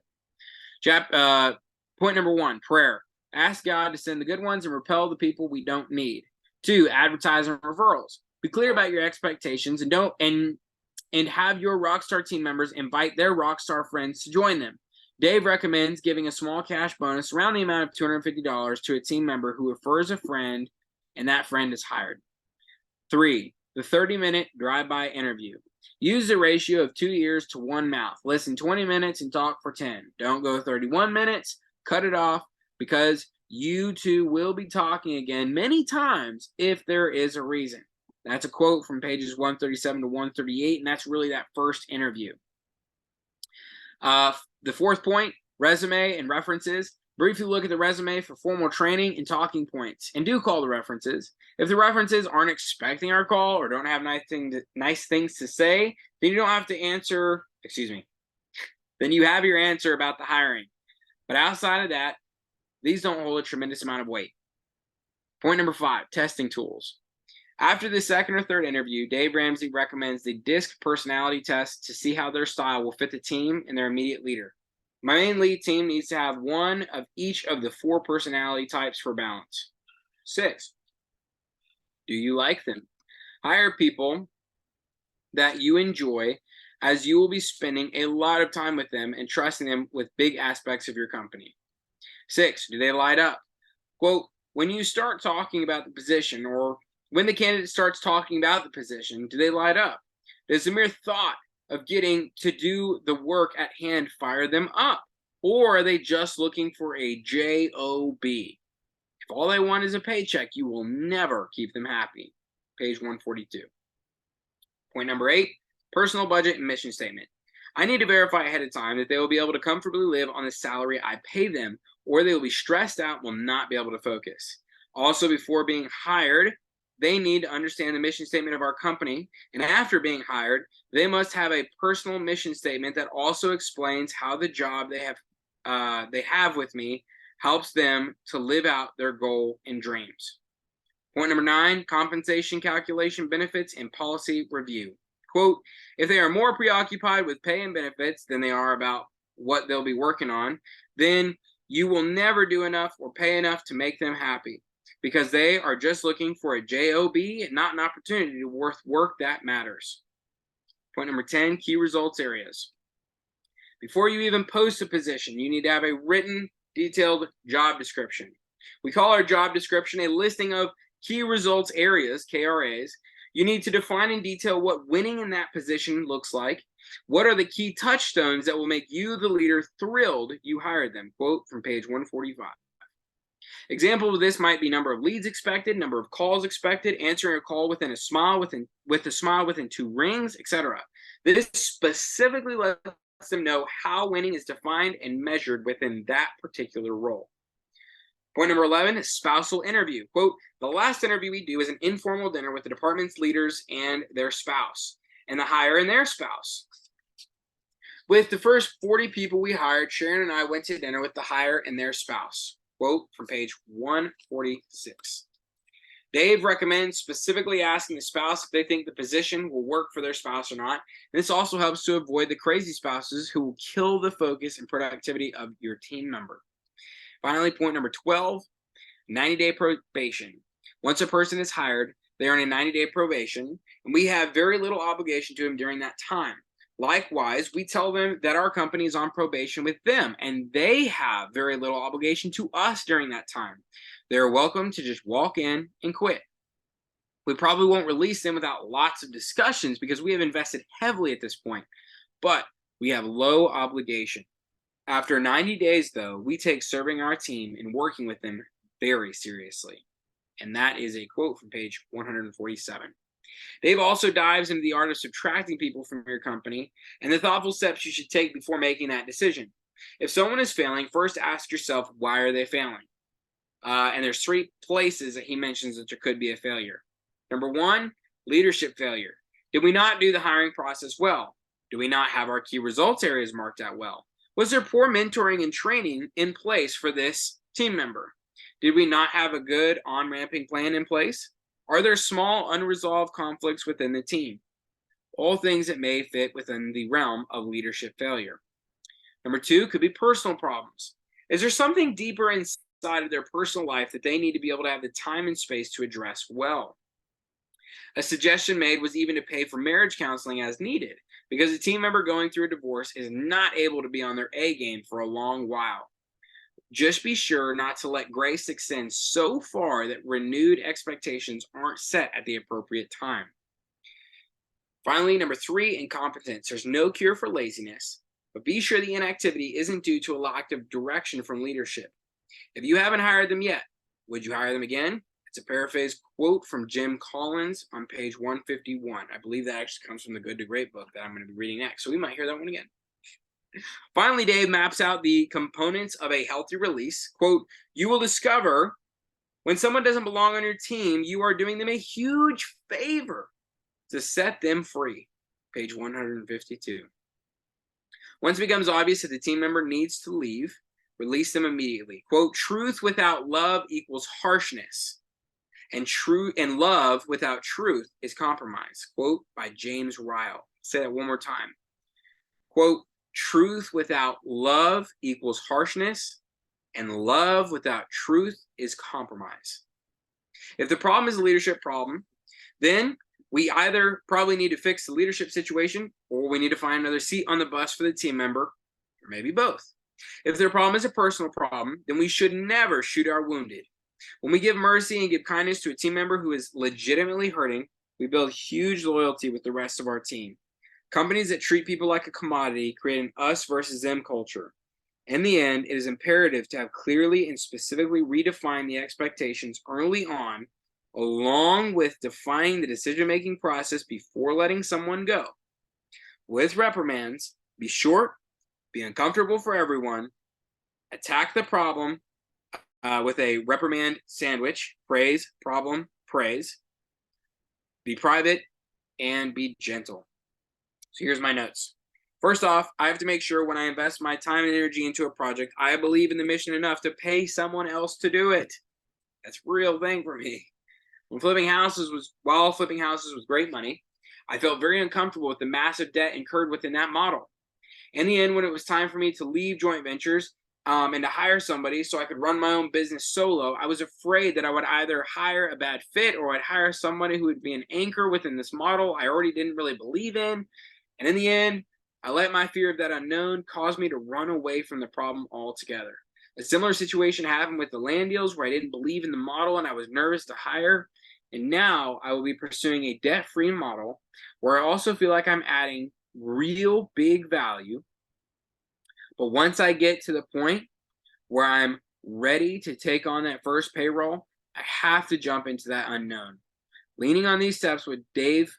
Point number 1, prayer. Ask God to send the good ones and repel the people we don't need. 2, advertising referrals. Be clear about your expectations and have your rockstar team members invite their rockstar friends to join them. Dave recommends giving a small cash bonus around the amount of $250 to a team member who refers a friend and that friend is hired. 3, the 30-minute drive-by interview. Use the ratio of 2 ears to 1 mouth. Listen 20 minutes and talk for 10. Don't go 31 minutes. Cut it off because you two will be talking again many times if there is a reason. That's a quote from pages 137 to 138, and that's really that first interview. The 4th point, resume and references. Briefly look at the resume for formal training and talking points, and do call the references. If the references aren't expecting our call or don't have nice things to say, then you don't have to answer, then you have your answer about the hiring. But outside of that, these don't hold a tremendous amount of weight. Point number 5, testing tools. After the 2nd or 3rd interview, Dave Ramsey recommends the DISC personality test to see how their style will fit the team and their immediate leader. My main lead team needs to have one of each of the 4 personality types for balance. 6, do you like them? Hire people that you enjoy, as you will be spending a lot of time with them and trusting them with big aspects of your company. 6, do they light up? Quote, when you start talking about the position or when the candidate starts talking about the position, do they light up? Does the mere thought of getting to do the work at hand fire them up? Or are they just looking for a job? If all they want is a paycheck, you will never keep them happy. Page 142. Point number 8, personal budget and mission statement. I need to verify ahead of time that they will be able to comfortably live on the salary I pay them, or they will be stressed out and will not be able to focus. Also, before being hired, they need to understand the mission statement of our company, and after being hired, they must have a personal mission statement that also explains how the job they have with me helps them to live out their goal and dreams. Point number 9, compensation calculation, benefits, and policy review. Quote, if they are more preoccupied with pay and benefits than they are about what they'll be working on, then you will never do enough or pay enough to make them happy, because they are just looking for a job and not an opportunity to work that matters. Point number 10, key results areas. Before you even post a position, you need to have a written, detailed job description. We call our job description a listing of key results areas, KRAs. You need to define in detail what winning in that position looks like. What are the key touchstones that will make you, the leader, thrilled you hired them? Quote from page 145. Example of this might be number of leads expected, number of calls expected, answering a call with a smile within 2 rings, etc. This specifically lets them know how winning is defined and measured within that particular role. Point number 11 is spousal interview. Quote, the last interview we do is an informal dinner with the department's leaders and their spouse, and the hire and their spouse. With the first 40 people we hired, Sharon and I went to dinner with the hire and their spouse. Quote from page 146. Dave recommends specifically asking the spouse if they think the position will work for their spouse or not. And this also helps to avoid the crazy spouses who will kill the focus and productivity of your team member. Finally, point number 12, 90-day probation. Once a person is hired, they are on a 90-day probation, and we have very little obligation to them during that time. Likewise, we tell them that our company is on probation with them, and they have very little obligation to us during that time. They're welcome to just walk in and quit. We probably won't release them without lots of discussions because we have invested heavily at this point, but we have low obligation. After 90 days, though, we take serving our team and working with them very seriously. And that is a quote from page 147. Dave also dives into the art of subtracting people from your company and the thoughtful steps you should take before making that decision. If someone is failing, first ask yourself, why are they failing? And there's 3 places that he mentions that there could be a failure. Number 1, leadership failure. Did we not do the hiring process well? Do we not have our key results areas marked out well? Was there poor mentoring and training in place for this team member? Did we not have a good on-ramping plan in place? Are there small unresolved conflicts within the team? All things that may fit within the realm of leadership failure. Number 2 could be personal problems. Is there something deeper inside of their personal life that they need to be able to have the time and space to address well? A suggestion made was even to pay for marriage counseling as needed, because a team member going through a divorce is not able to be on their A game for a long while. Just be sure not to let grace extend so far that renewed expectations aren't set at the appropriate time. Finally, number 3, incompetence. There's no cure for laziness, but be sure the inactivity isn't due to a lack of direction from leadership. If you haven't hired them yet, would you hire them again? It's a paraphrase quote from Jim Collins on page 151. I believe that actually comes from the Good to Great book that I'm going to be reading next, so we might hear that one again. Finally, Dave maps out the components of a healthy release. Quote, you will discover when someone doesn't belong on your team, you are doing them a huge favor to set them free. Page 152. Once it becomes obvious that the team member needs to leave, release them immediately. Quote, truth without love equals harshness, and love without truth is compromise. Quote by James Ryle. Say that one more time. Quote, truth without love equals harshness, and love without truth is compromise. If the problem is a leadership problem, then we either probably need to fix the leadership situation, or we need to find another seat on the bus for the team member, or maybe both. If their problem is a personal problem, then we should never shoot our wounded. When we give mercy and give kindness to a team member who is legitimately hurting, we build huge loyalty with the rest of our team. Companies that treat people like a commodity create an us versus them culture. In the end, it is imperative to have clearly and specifically redefined the expectations early on, along with defining the decision-making process before letting someone go. With reprimands, be short, be uncomfortable for everyone, attack the problem with a reprimand sandwich, praise, problem, praise, be private, and be gentle. So here's my notes. First off, I have to make sure when I invest my time and energy into a project, I believe in the mission enough to pay someone else to do it. That's a real thing for me. While flipping houses was great money, I felt very uncomfortable with the massive debt incurred within that model. In the end, when it was time for me to leave joint ventures and to hire somebody so I could run my own business solo, I was afraid that I would either hire a bad fit or I'd hire somebody who would be an anchor within this model I already didn't really believe in. And in the end, I let my fear of that unknown cause me to run away from the problem altogether. A similar situation happened with the land deals where I didn't believe in the model and I was nervous to hire. And now I will be pursuing a debt-free model where I also feel like I'm adding real big value. But once I get to the point where I'm ready to take on that first payroll, I have to jump into that unknown. Leaning on these steps which Dave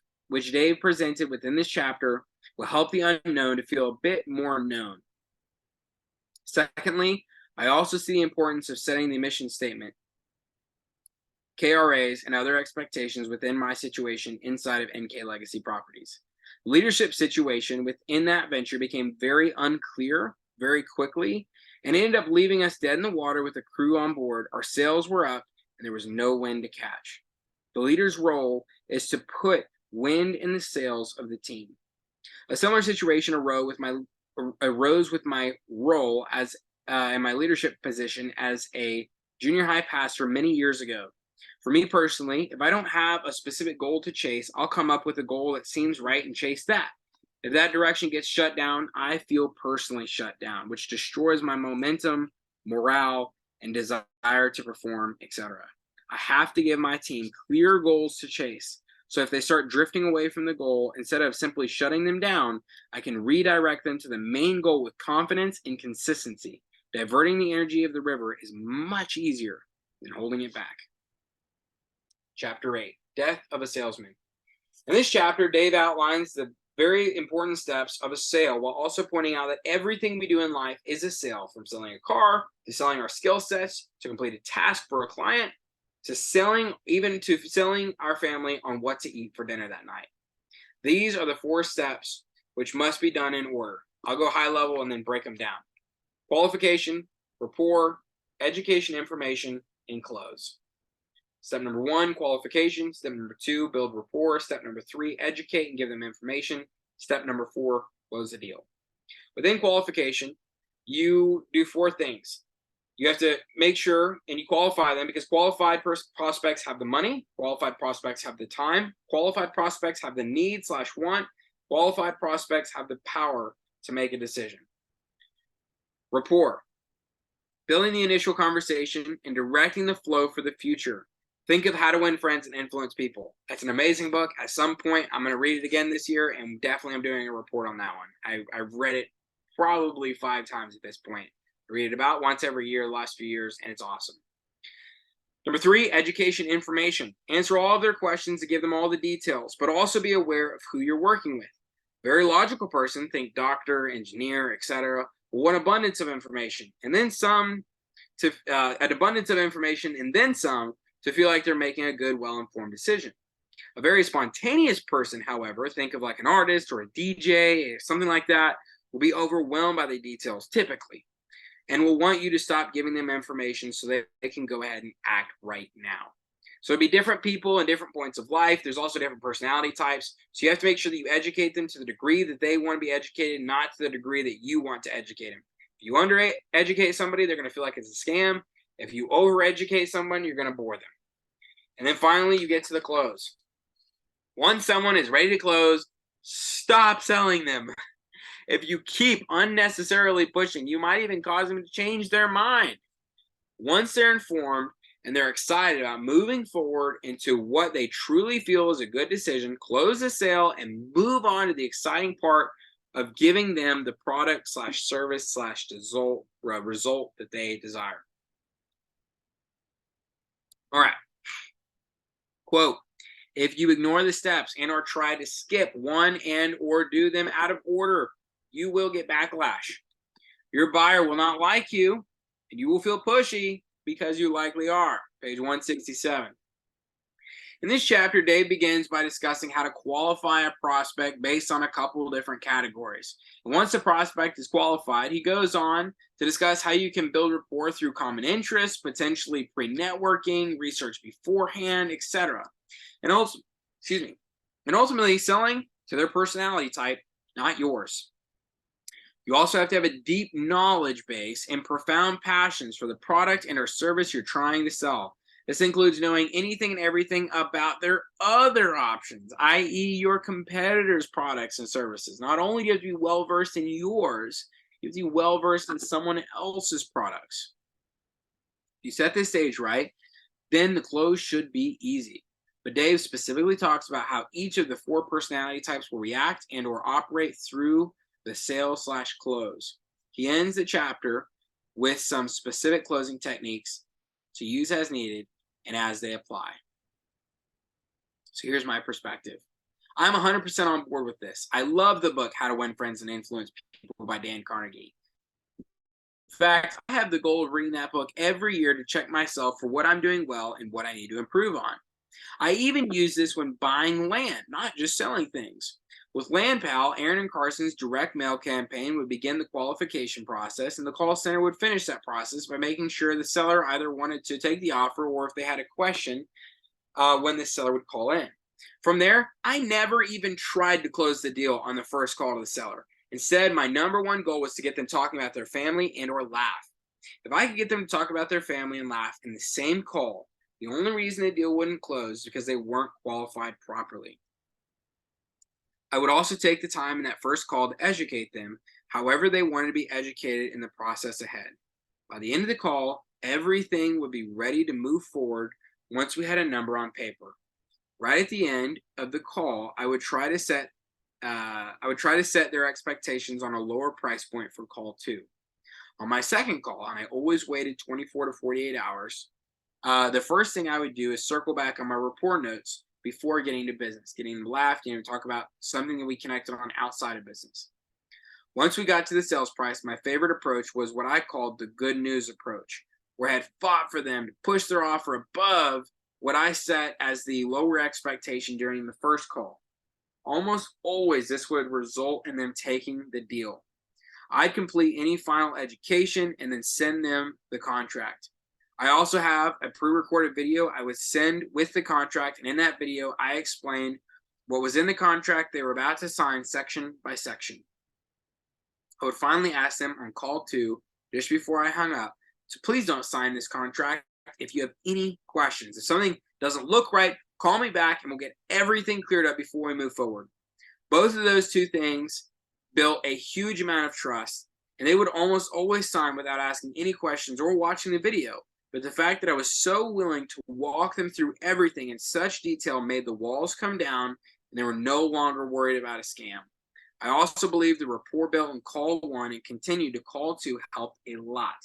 presented within this chapter will help the unknown to feel a bit more known. Secondly, I also see the importance of setting the mission statement, KRAs, and other expectations within my situation inside of NK Legacy Properties. The leadership situation within that venture became very unclear very quickly and ended up leaving us dead in the water with a crew on board. Our sails were up and there was no wind to catch. The leader's role is to put wind in the sails of the team. A similar situation arose with my role as in my leadership position as a junior high pastor many years ago. For me personally, if I don't have a specific goal to chase, I'll come up with a goal that seems right and chase that. If that direction gets shut down, I feel personally shut down, which destroys my momentum, morale, and desire to perform, etc. I have to give my team clear goals to chase. So if they start drifting away from the goal, instead of simply shutting them down, I can redirect them to the main goal with confidence and consistency. Diverting the energy of the river is much easier than holding it back. Chapter 8, Death of a Salesman. In this chapter, Dave outlines the very important steps of a sale while also pointing out that everything we do in life is a sale, from selling a car to selling our skill sets to complete a task for a client to selling our family on what to eat for dinner that night. These are the 4 steps which must be done in order. I'll go high level and then break them down. Qualification, rapport, education, information, and close. Step number 1, qualification. Step number 2, build rapport. Step number 3, educate and give them information. Step number 4, close the deal. Within qualification, you do 4 things. You have to make sure and you qualify them, because qualified prospects have the money, qualified prospects have the time, qualified prospects have the need/want, qualified prospects have the power to make a decision. Rapport. Building the initial conversation and directing the flow for the future. Think of How to Win Friends and Influence People. That's an amazing book. At some point, I'm going to read it again this year, and definitely I'm doing a report on that one. I've read it probably 5 times at this point. I read it about once every year the last few years, and it's awesome. Number 3, education information. Answer all of their questions to give them all the details, but also be aware of who you're working with. Very logical person, think doctor, engineer, etc., will want abundance of information, and then some to an abundance of information, and then some to feel like they're making a good, well-informed decision. A very spontaneous person, however, think of like an artist or a DJ or something like that, will be overwhelmed by the details typically, and will want you to stop giving them information so that they can go ahead and act right now. So it'd be different people and different points of life. There's also different personality types. So you have to make sure that you educate them to the degree that they want to be educated, not to the degree that you want to educate them. If you under-educate somebody, they're going to feel like it's a scam. If you over-educate someone, you're going to bore them. And then finally, you get to the close. Once someone is ready to close, stop selling them. If you keep unnecessarily pushing, you might even cause them to change their mind. Once they're informed and they're excited about moving forward into what they truly feel is a good decision, close the sale and move on to the exciting part of giving them the product/service/result that they desire. All right. Quote, if you ignore the steps and or try to skip one and or do them out of order, you will get backlash. Your buyer will not like you, and you will feel pushy because you likely are. Page 167. In this chapter, Dave begins by discussing how to qualify a prospect based on a couple of different categories. And once the prospect is qualified, he goes on to discuss how you can build rapport through common interests, potentially pre-networking, research beforehand, etc. And also, and ultimately selling to their personality type, not yours. You also have to have a deep knowledge base and profound passions for the product and or service you're trying to sell. This includes knowing anything and everything about their other options, i.e., your competitors' products and services. Not only do you have to be well versed in yours, you have to be well versed in someone else's products. If you set this stage right, then the close should be easy. But Dave specifically talks about how each of the 4 personality types will react and or operate through the sale/close. He ends the chapter with some specific closing techniques to use as needed and as they apply. So here's my perspective. I'm 100% on board with this. I love the book, How to Win Friends and Influence People by Dan Carnegie. In fact, I have the goal of reading that book every year to check myself for what I'm doing well and what I need to improve on. I even use this when buying land, not just selling things. With LandPal, Aaron and Carson's direct mail campaign would begin the qualification process, and the call center would finish that process by making sure the seller either wanted to take the offer or if they had a question, when the seller would call in. From there, I never even tried to close the deal on the first call to the seller. Instead, my number one goal was to get them talking about their family and or laugh. If I could get them to talk about their family and laugh in the same call, the only reason the deal wouldn't close is because they weren't qualified properly. I would also take the time in that first call to educate them however they wanted to be educated in the process ahead. By the end of the call, everything would be ready to move forward once we had a number on paper. Right at the end of the call, I would try to set their expectations on a lower price point for call 2. On my second call, and I always waited 24 to 48 hours, the first thing I would do is circle back on my report notes before getting to business, getting to laugh, talk about something that we connected on outside of business. Once we got to the sales price, my favorite approach was what I called the good news approach, where I had fought for them to push their offer above what I set as the lower expectation during the first call. Almost always, this would result in them taking the deal. I'd complete any final education and then send them the contract. I also have a pre-recorded video I would send with the contract, and in that video, I explained what was in the contract they were about to sign section by section. I would finally ask them on call 2, just before I hung up, so please don't sign this contract if you have any questions. If something doesn't look right, call me back and we'll get everything cleared up before we move forward. Both of those 2 things built a huge amount of trust, and they would almost always sign without asking any questions or watching the video. But the fact that I was so willing to walk them through everything in such detail made the walls come down, and they were no longer worried about a scam. I also believe the rapport built in call 1 and continued to call 2 helped a lot.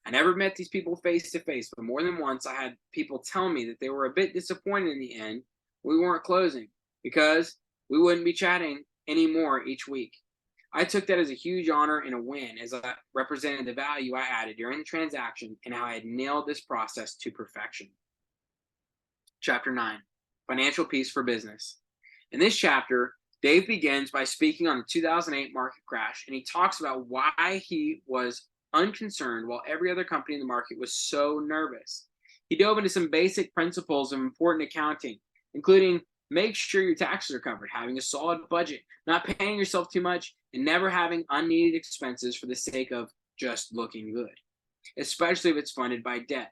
I never met these people face to face, but more than once I had people tell me that they were a bit disappointed in the end we weren't closing because we wouldn't be chatting anymore each week. I took that as a huge honor and a win, as I represented the value I added during the transaction and how I had nailed this process to perfection. Chapter 9, Financial Peace for Business. In this chapter, Dave begins by speaking on the 2008 market crash, and he talks about why he was unconcerned while every other company in the market was so nervous. He dove into some basic principles of important accounting, including make sure your taxes are covered, having a solid budget, not paying yourself too much, and never having unneeded expenses for the sake of just looking good, especially if it's funded by debt.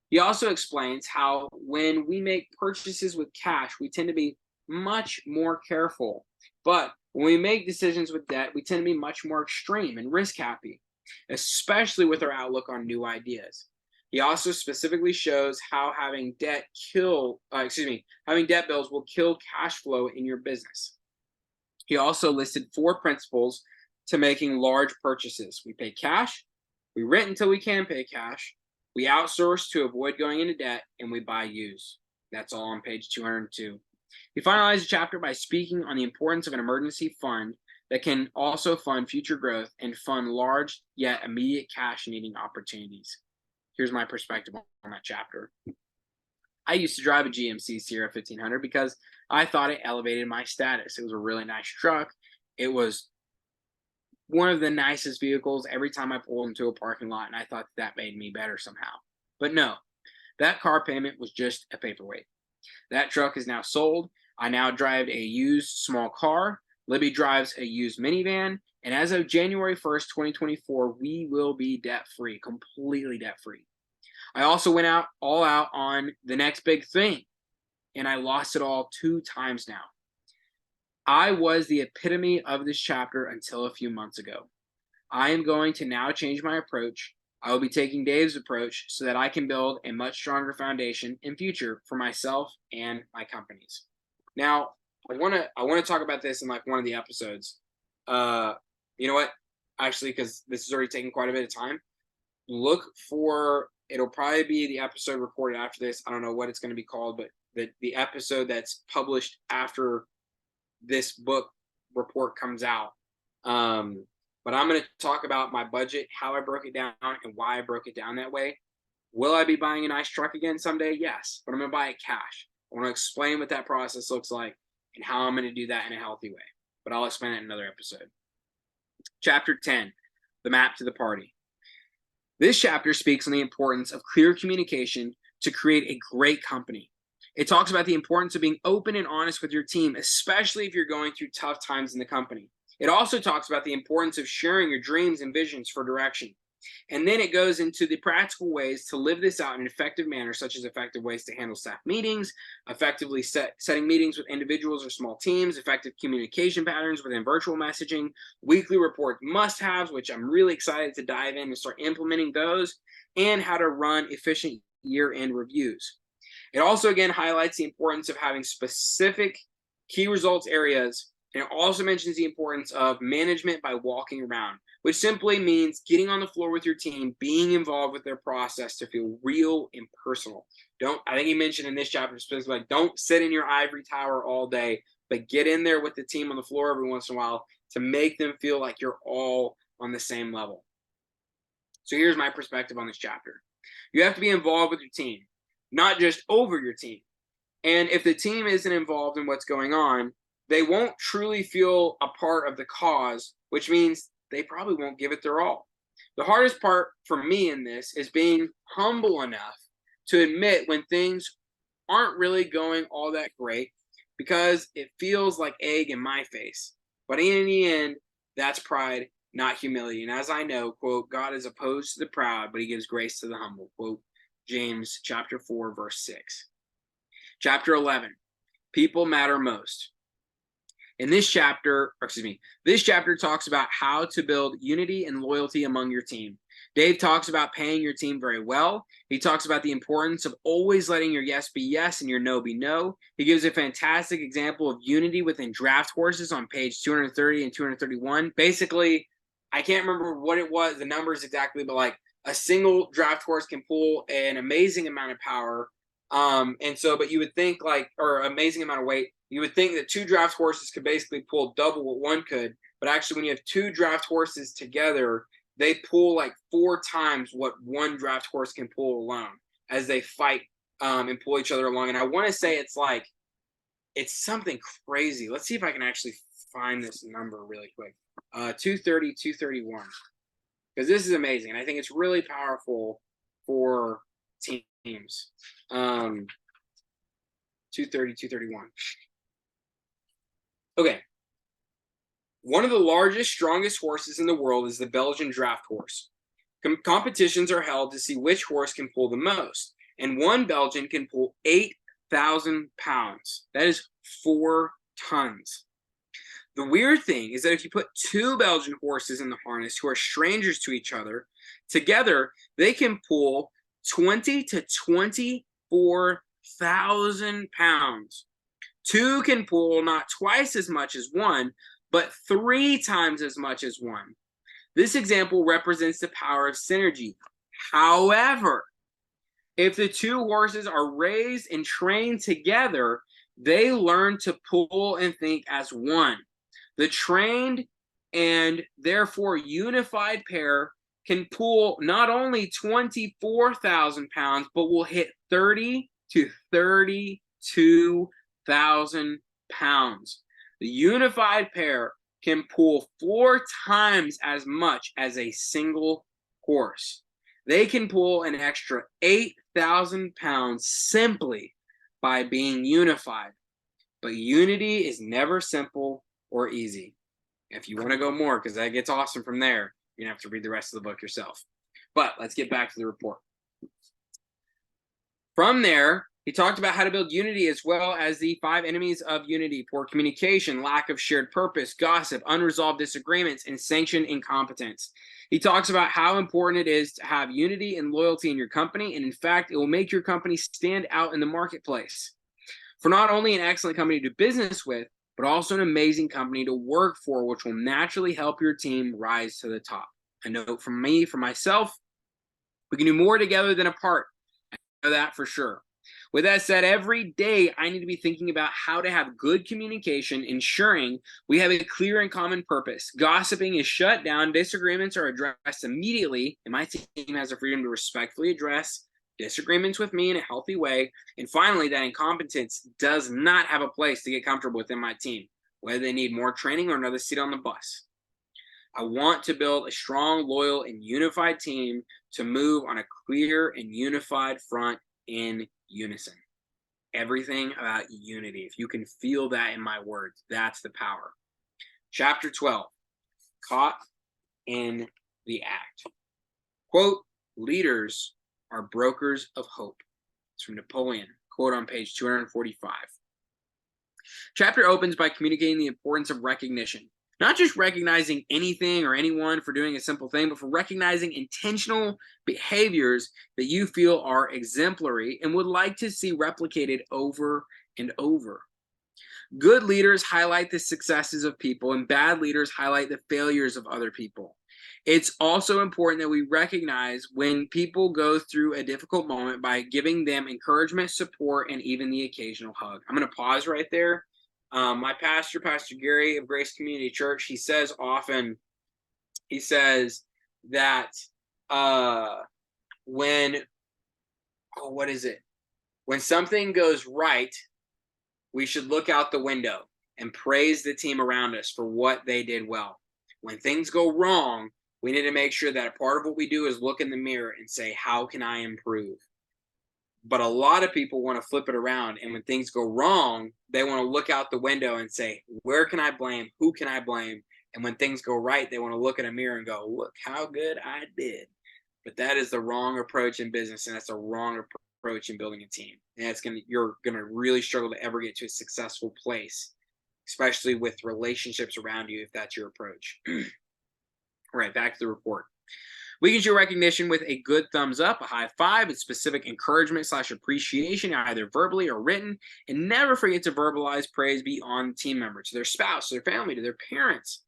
He also explains how when we make purchases with cash, we tend to be much more careful. But when we make decisions with debt, we tend to be much more extreme and risk happy, especially with our outlook on new ideas. He also specifically shows how having debt bills will kill cash flow in your business. He also listed 4 principles to making large purchases. We pay cash, we rent until we can pay cash, we outsource to avoid going into debt, and we buy used. That's all on page 202. He finalized the chapter by speaking on the importance of an emergency fund that can also fund future growth and fund large yet immediate cash needing opportunities. Here's my perspective on that chapter. I used to drive a GMC Sierra 1500 because I thought it elevated my status. It was a really nice truck. It was one of the nicest vehicles every time I pulled into a parking lot, and I thought that made me better somehow. But no, that car payment was just a paperweight. That truck is now sold. I now drive a used small car. Libby drives a used minivan. And as of January 1st, 2024, we will be debt-free, completely debt-free. I also went all out on the next big thing, and I lost it all 2 times now. I was the epitome of this chapter until a few months ago. I am going to now change my approach. I will be taking Dave's approach so that I can build a much stronger foundation in future for myself and my companies. Now, I want to talk about this in like one of the episodes. You know what? Actually, because this is already taking quite a bit of time, look for, it'll probably be the episode recorded after this. I don't know what it's going to be called, but the episode that's published after this book report comes out. But I'm going to talk about my budget, how I broke it down, and why I broke it down that way. Will I be buying a nice truck again someday? Yes, but I'm going to buy it cash. I want to explain what that process looks like and how I'm going to do that in a healthy way. But I'll explain that in another episode. Chapter 10, the map to the party. This chapter speaks on the importance of clear communication to create a great company. It talks about the importance of being open and honest with your team, especially if you're going through tough times in the company. It also talks about the importance of sharing your dreams and visions for direction. And then it goes into the practical ways to live this out in an effective manner, such as effective ways to handle staff meetings, effectively setting meetings with individuals or small teams, effective communication patterns within virtual messaging, weekly report must-haves, which I'm really excited to dive in and start implementing those, and how to run efficient year-end reviews. It also, again, highlights the importance of having specific key results areas, and it also mentions the importance of management by walking around, which simply means getting on the floor with your team, being involved with their process to feel real and personal. I think he mentioned in this chapter specifically, like, don't sit in your ivory tower all day, but get in there with the team on the floor every once in a while to make them feel like you're all on the same level. So here's my perspective on this chapter. You have to be involved with your team, not just over your team. And if the team isn't involved in what's going on, they won't truly feel a part of the cause, which means they probably won't give it their all. The hardest part for me in this is being humble enough to admit when things aren't really going all that great, because it feels like egg in my face. But in the end, that's pride, not humility. And as I know, quote, God is opposed to the proud, but he gives grace to the humble, quote, James chapter 4, verse 6. Chapter 11, people matter most. In this chapter talks about how to build unity and loyalty among your team. Dave talks about paying your team very well. He talks about the importance of always letting your yes be yes and your no be no. He gives a fantastic example of unity within draft horses on page 230 and 231. Basically, I can't remember what it was, the numbers exactly, but like a single draft horse can pull an amazing amount of power. But you would think or amazing amount of weight. You would think that 2 draft horses could basically pull double what one could, but actually when you have 2 draft horses together, they pull like 4 times what 1 draft horse can pull alone as they fight and pull each other along. And I want to say it's something crazy. Let's see if I can actually find this number really quick. 230, 231. Because this is amazing. And I think it's really powerful for teams. 230, 231. Okay. One of the largest, strongest horses in the world is the Belgian draft horse. Competitions are held to see which horse can pull the most. And one Belgian can pull 8,000 pounds. That is 4 tons. The weird thing is that if you put 2 Belgian horses in the harness who are strangers to each other, together they can pull 20 to 24,000 pounds. 2 can pull not twice as much as 1, but 3 times as much as 1. This example represents the power of synergy. However, if the 2 horses are raised and trained together, they learn to pull and think as one. The trained and therefore unified pair can pull not only 24,000 pounds, but will hit 30 to 32,000 pounds. The unified pair can pull 4 times as much as a single horse. They can pull an extra 8,000 pounds simply by being unified. but unity is never simple or easy. If you want to go more, because that gets awesome from there, you're going to have to read the rest of the book yourself. But let's get back to the report. From there, he talked about how to build unity as well as the 5 enemies of unity: poor communication, lack of shared purpose, gossip, unresolved disagreements, and sanctioned incompetence. He talks about how important it is to have unity and loyalty in your company, and in fact, it will make your company stand out in the marketplace. For not only an excellent company to do business with, but also an amazing company to work for, which will naturally help your team rise to the top. A note from me, for myself, we can do more together than apart. I know that for sure. With that said, every day I need to be thinking about how to have good communication, ensuring we have a clear and common purpose. Gossiping is shut down, disagreements are addressed immediately, and my team has the freedom to respectfully address disagreements with me in a healthy way. And finally, that incompetence does not have a place to get comfortable within my team, whether they need more training or another seat on the bus. I want to build a strong, loyal, and unified team to move on a clear and unified front in unison. Everything about unity. If you can feel that in my words, that's the power. Chapter 12, caught in the act. Quote, leaders are brokers of hope. It's from Napoleon, quote on page 245. Chapter opens by communicating the importance of recognition. Not just recognizing anything or anyone for doing a simple thing, but for recognizing intentional behaviors that you feel are exemplary and would like to see replicated over and over. Good leaders highlight the successes of people, and bad leaders highlight the failures of other people. It's also important that we recognize when people go through a difficult moment by giving them encouragement, support, and even the occasional hug. I'm going to pause right there. My pastor, Pastor Gary of Grace Community Church, he says often, he says that when something goes right, we should look out the window and praise the team around us for what they did well. When things go wrong, we need to make sure that a part of what we do is look in the mirror and say, how can I improve? But a lot of people want to flip it around. And when things go wrong, they want to look out the window and say, where can I blame? Who can I blame? And when things go right, they want to look in a mirror and go, look how good I did. But that is the wrong approach in business. And that's the wrong approach in building a team. And you're going to really struggle to ever get to a successful place, especially with relationships around you, if that's your approach. All right, back to the report. We can show recognition with a good thumbs up, a high five, and specific encouragement / appreciation, either verbally or written. And never forget to verbalize praise beyond the team member, to their spouse, to their family, to their parents.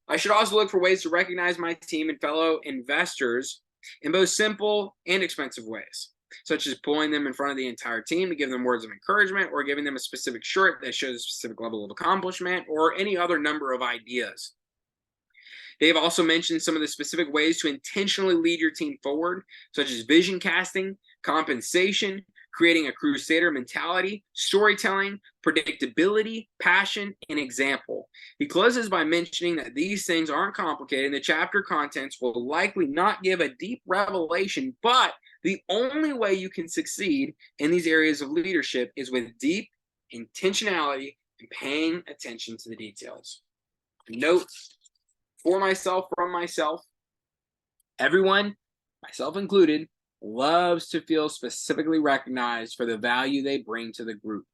I should also look for ways to recognize my team and fellow investors in both simple and expensive ways, such as pulling them in front of the entire team to give them words of encouragement, or giving them a specific shirt that shows a specific level of accomplishment, or any other number of ideas. Dave also mentioned some of the specific ways to intentionally lead your team forward, such as vision casting, compensation, creating a crusader mentality, storytelling, predictability, passion, and example. He closes by mentioning that these things aren't complicated, and the chapter contents will likely not give a deep revelation, but the only way you can succeed in these areas of leadership is with deep intentionality and paying attention to the details. Note, for myself, from myself, everyone, myself included, loves to feel specifically recognized for the value they bring to the group.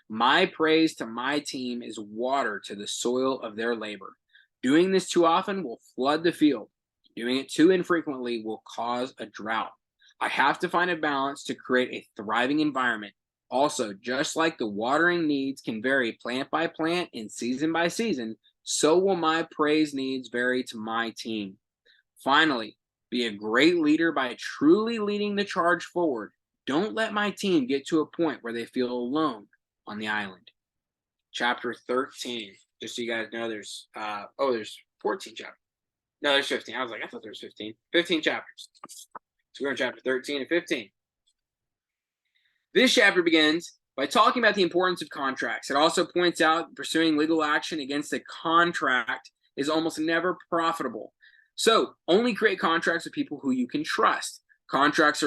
My praise to my team is water to the soil of their labor. Doing this too often will flood the field. Doing it too infrequently will cause a drought. I have to find a balance to create a thriving environment. Also, just like the watering needs can vary plant by plant and season by season, so will my praise needs vary to my team. Finally, be a great leader by truly leading the charge forward. Don't let my team get to a point where they feel alone on the island. Chapter 13. Just so you guys know, there's 14 chapters. No, there's 15. I thought there was 15. 15 chapters. So we're in chapter 13 and 15. This chapter begins by talking about the importance of contracts. It also points out pursuing legal action against a contract is almost never profitable. So only create contracts with people who you can trust. Contracts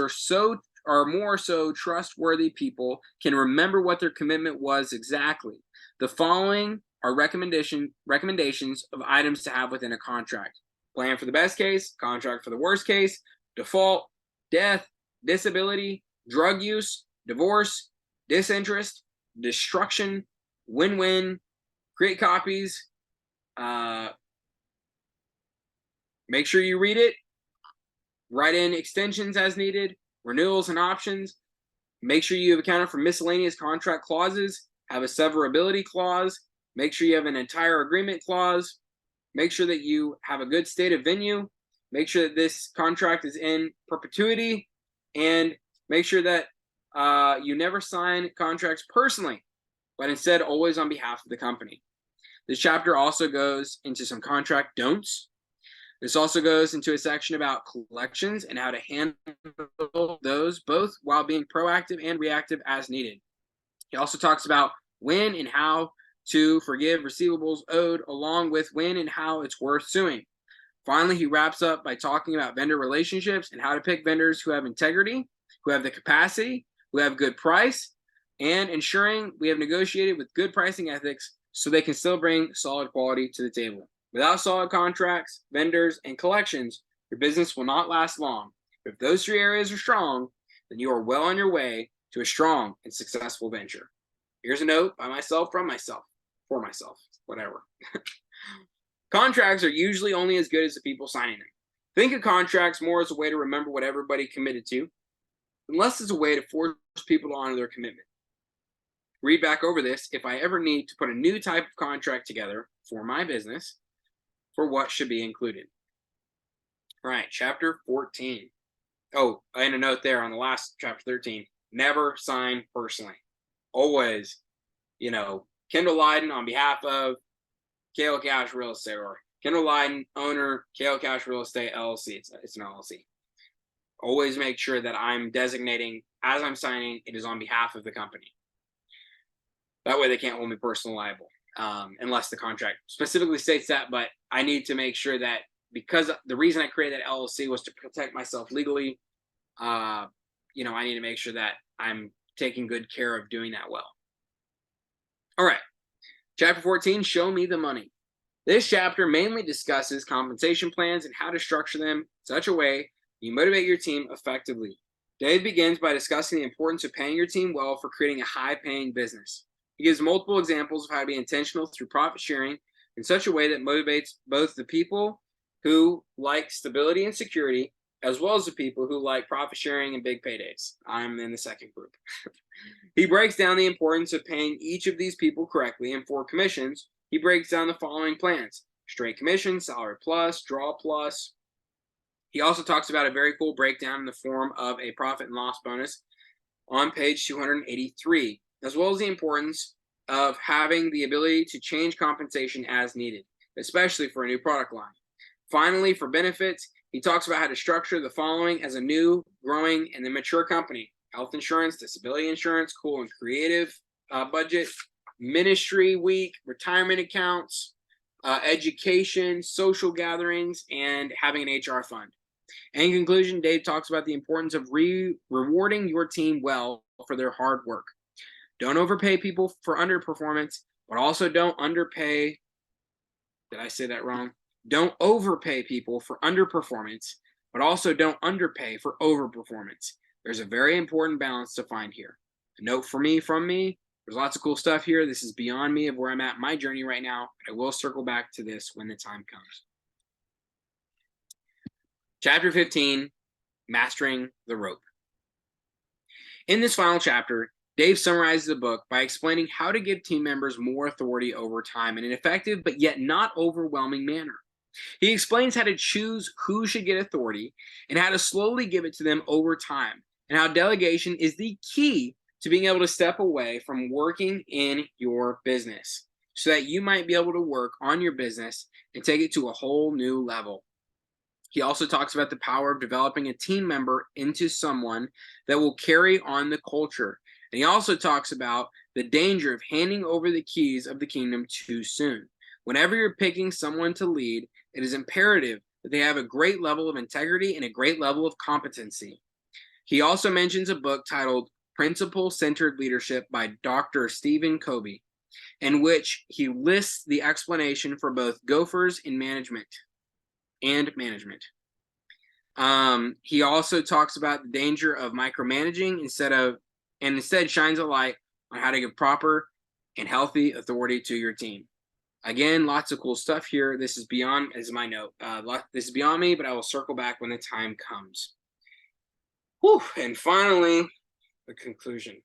are more so trustworthy people can remember what their commitment was exactly. The following are recommendations of items to have within a contract. Plan for the best case, contract for the worst case, default, death, disability, drug use, divorce, disinterest, destruction, win-win, create copies. Make sure you read it. Write in extensions as needed, renewals and options. Make sure you have accounted for miscellaneous contract clauses. Have a severability clause. Make sure you have an entire agreement clause. Make sure that you have a good state of venue. Make sure that this contract is in perpetuity. And make sure that you never sign contracts personally, but instead always on behalf of the company. This chapter also goes into some contract don'ts. This also goes into a section about collections and how to handle those, both while being proactive and reactive as needed. He also talks about when and how to forgive receivables owed, along with when and how it's worth suing. Finally, he wraps up by talking about vendor relationships and how to pick vendors who have integrity, who have the capacity, who have good price, and ensuring we have negotiated with good pricing ethics so they can still bring solid quality to the table. Without solid contracts, vendors, and collections, your business will not last long. If those three areas are strong, then you are well on your way to a strong and successful venture. Here's a note by myself, from myself, for myself, whatever. Contracts are usually only as good as the people signing them. Think of contracts more as a way to remember what everybody committed to, unless it's a way to force people to honor their commitment. Read back over this if I ever need to put a new type of contract together for my business for what should be included. All right, chapter 14. Oh, and a note there on the last chapter 13, never sign personally. Always, Kendell Leiden on behalf of KL Cash Real Estate, or Kendell Leiden, owner, KL Cash Real Estate LLC. It's an LLC. Always make sure that I'm designating, as I'm signing, it is on behalf of the company. That way they can't hold me personally liable, unless the contract specifically states that. But I need to make sure that, because the reason I created that LLC was to protect myself legally, I need to make sure that I'm taking good care of doing that well. All right. Chapter 14, show me the money. This chapter mainly discusses compensation plans and how to structure them in such a way you motivate your team effectively. Dave begins by discussing the importance of paying your team well for creating a high-paying business. He gives multiple examples of how to be intentional through profit sharing in such a way that motivates both the people who like stability and security, as well as the people who like profit sharing and big paydays. I'm in the second group. He breaks down the importance of paying each of these people correctly, and for commissions, he breaks down the following plans: straight commission, salary plus, draw plus. He also talks about a very cool breakdown in the form of a profit and loss bonus on page 283, as well as the importance of having the ability to change compensation as needed, especially for a new product line. Finally, for benefits, he talks about how to structure the following as a new, growing, and then mature company: health insurance, disability insurance, cool and creative budget, ministry week, retirement accounts, education, social gatherings, and having an HR fund. And in conclusion, Dave talks about the importance of rewarding your team well for their hard work. Don't overpay people for underperformance, but also don't underpay. Did I say that wrong? Don't overpay people for underperformance, but also don't underpay for overperformance. There's a very important balance to find here. A note from me. There's lots of cool stuff here. This is beyond me of where I'm at in my journey right now, but I will circle back to this when the time comes. Chapter 15, Mastering the Rope. In this final chapter, Dave summarizes the book by explaining how to give team members more authority over time in an effective but yet not overwhelming manner. He explains how to choose who should get authority and how to slowly give it to them over time, and how delegation is the key to being able to step away from working in your business so that you might be able to work on your business and take it to a whole new level. He also talks about the power of developing a team member into someone that will carry on the culture. And he also talks about the danger of handing over the keys of the kingdom too soon. Whenever you're picking someone to lead, it is imperative that they have a great level of integrity and a great level of competency. He also mentions a book titled Principle-Centered Leadership by Dr. Stephen Covey. in which he lists the explanation for both gophers in management and management. He also talks about the danger of micromanaging instead shines a light on how to give proper and healthy authority to your team. Again, lots of cool stuff here. This is beyond, as my note, this is beyond me, but I will circle back when the time comes. Whew. And finally, the conclusion.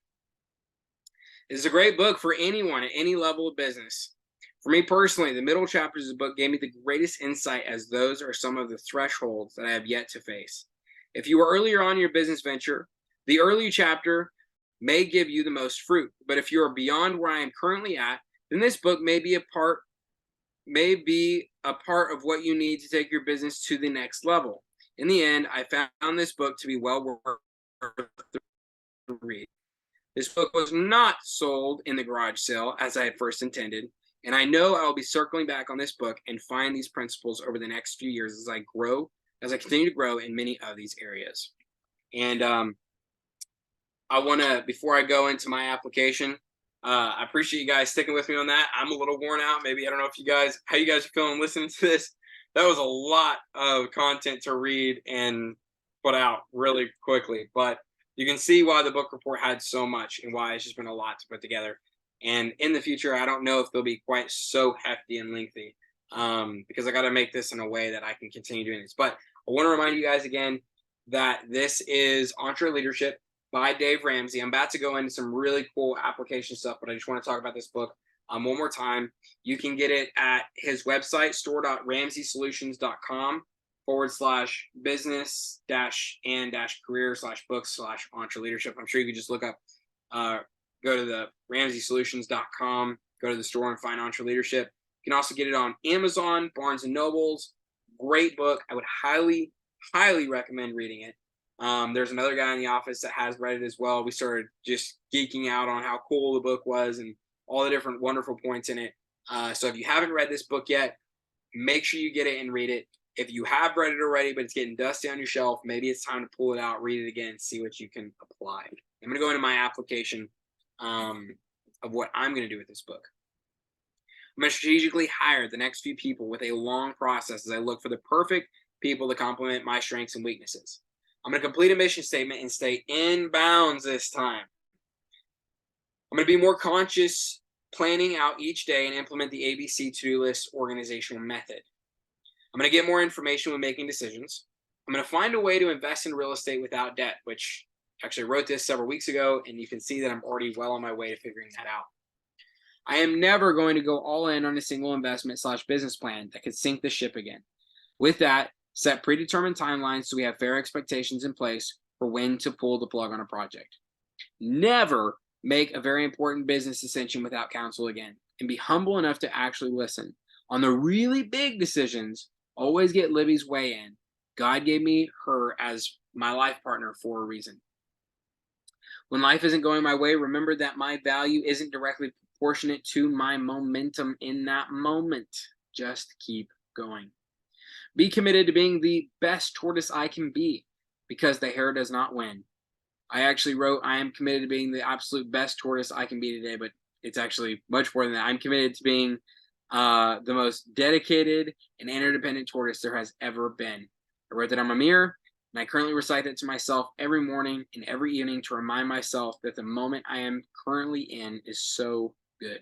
This is a great book for anyone at any level of business. For me personally, the middle chapters of the book gave me the greatest insight, as those are some of the thresholds that I have yet to face. If you are earlier on in your business venture, the early chapter may give you the most fruit. But if you are beyond where I am currently at, then this book may be a part of what you need to take your business to the next level. In the end, I found this book to be well worth the read. This book was not sold in the garage sale as I had first intended, and I know I will be circling back on this book and find these principles over the next few years as I continue to grow in many of these areas. And I want to, before I go into my application, I appreciate you guys sticking with me on that. I'm a little worn out. Maybe, I don't know how you guys are feeling listening to this. That was a lot of content to read and put out really quickly, but you can see why the book report had so much and why it's just been a lot to put together. And in the future, I don't know if they'll be quite so hefty and lengthy, because I got to make this in a way that I can continue doing this. But I want to remind you guys again that this is Entreleadership by Dave Ramsey. I'm about to go into some really cool application stuff, but I just want to talk about this book one more time. You can get it at his website, store.ramseysolutions.com/business-and-career/books/Entreleadership. I'm sure you could just look up, go to the ramseysolutions.com, go to the store and find Entreleadership. You can also get it on Amazon, Barnes and Nobles. Great book. I would highly, highly recommend reading it. There's another guy in the office that has read it as well. We started just geeking out on how cool the book was and all the different wonderful points in it. So if you haven't read this book yet, make sure you get it and read it. If you have read it already, but it's getting dusty on your shelf, maybe it's time to pull it out, read it again, and see what you can apply. I'm going to go into my application of what I'm going to do with this book. I'm going to strategically hire the next few people with a long process as I look for the perfect people to complement my strengths and weaknesses. I'm going to complete a mission statement and stay in bounds this time. I'm going to be more conscious planning out each day and implement the ABC to-do list organizational method. I'm going to get more information when making decisions. I'm going to find a way to invest in real estate without debt, which actually I wrote this several weeks ago, and you can see that I'm already well on my way to figuring that out. I am never going to go all in on a single investment/business plan that could sink the ship again. With that, set predetermined timelines so we have fair expectations in place for when to pull the plug on a project. Never make a very important business decision without counsel again, and be humble enough to actually listen. On the really big decisions, always get Libby's weigh in. God gave me her as my life partner for a reason. When life isn't going my way, remember that my value isn't directly proportionate to my momentum in that moment. Just keep going. Be committed to being the best tortoise I can be, because the hare does not win. I actually wrote, I am committed to being the absolute best tortoise I can be today, but it's actually much more than that. I'm committed to being the most dedicated and interdependent tortoise there has ever been. I wrote that on my mirror, and I currently recite that to myself every morning and every evening to remind myself that the moment I am currently in is so good.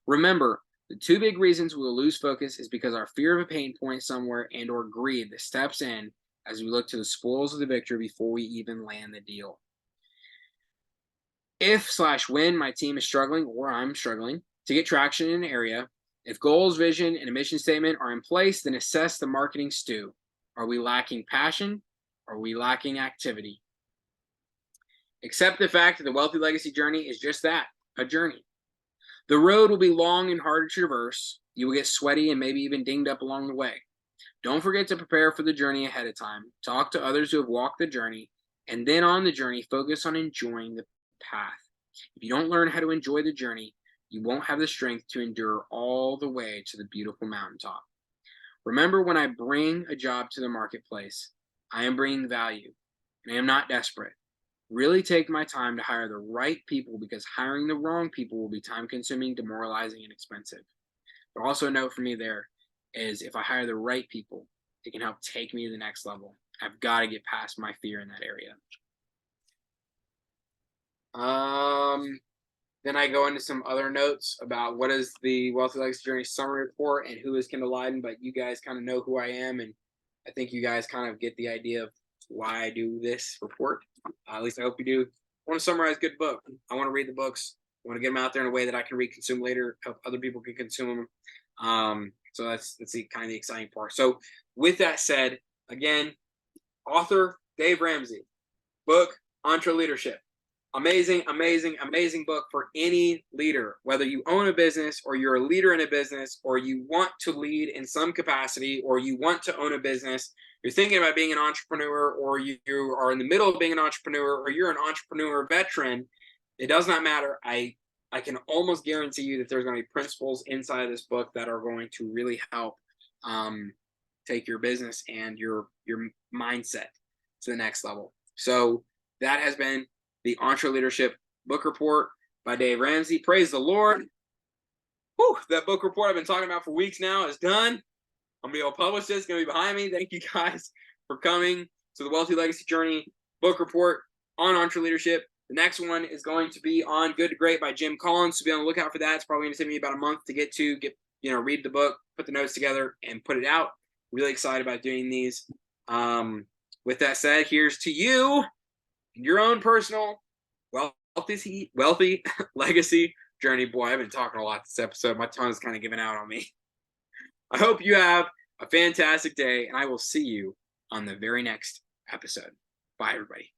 Remember, the two big reasons we will lose focus is because our fear of a pain point somewhere and or greed that steps in as we look to the spoils of the victory before we even land the deal. If/when my team is struggling or I'm struggling to get traction in an area, if goals, vision, and a mission statement are in place, then assess the marketing stew. Are we lacking passion? Are we lacking activity? Accept the fact that the wealthy legacy journey is just that, a journey. The road will be long and hard to traverse. You will get sweaty and maybe even dinged up along the way. Don't forget to prepare for the journey ahead of time. Talk to others who have walked the journey, and then on the journey, focus on enjoying the path. If you don't learn how to enjoy the journey, you won't have the strength to endure all the way to the beautiful mountaintop. Remember, when I bring a job to the marketplace, I am bringing value, and I am not desperate. really take my time to hire the right people, because hiring the wrong people will be time consuming, demoralizing, and expensive. But also a note for me there is, if I hire the right people, it can help take me to the next level. I've got to get past my fear in that area. Then I go into some other notes about what is the Wealthy Legacy Journey summary report and who is Kendell Leiden, but you guys kind of know who I am, and I think you guys kind of get the idea of why I do this report. At least I hope you do. I want to summarize good book. I want to read the books. I want to get them out there in a way that I can read, consume later, help other people can consume them. So that's the kind of the exciting part. So with that said, again, author Dave Ramsey, book Entreleadership. Amazing, amazing, amazing book for any leader, whether you own a business or you're a leader in a business, or you want to lead in some capacity, or you want to own a business, you're thinking about being an entrepreneur, or you are in the middle of being an entrepreneur, or you're an entrepreneur veteran. It does not matter. I can almost guarantee you that there's going to be principles inside of this book that are going to really help take your business and your mindset to the next level. So that has been the Entreleadership book report by Dave Ramsey. Praise the Lord. Whew, that book report I've been talking about for weeks now is done. I'm going to be able to publish this. It's going to be behind me. Thank you guys for coming to the Wealthy Legacy Journey book report on Entreleadership. The next one is going to be on Good to Great by Jim Collins. So be on the lookout for that. It's probably going to take me about a month to get, read the book, put the notes together, and put it out. Really excited about doing these. With that said, here's to you, your own personal wealthy legacy journey. Boy, I've been talking a lot this episode. My tongue's kind of giving out on me. I hope you have a fantastic day, and I will see you on the very next episode. Bye, everybody.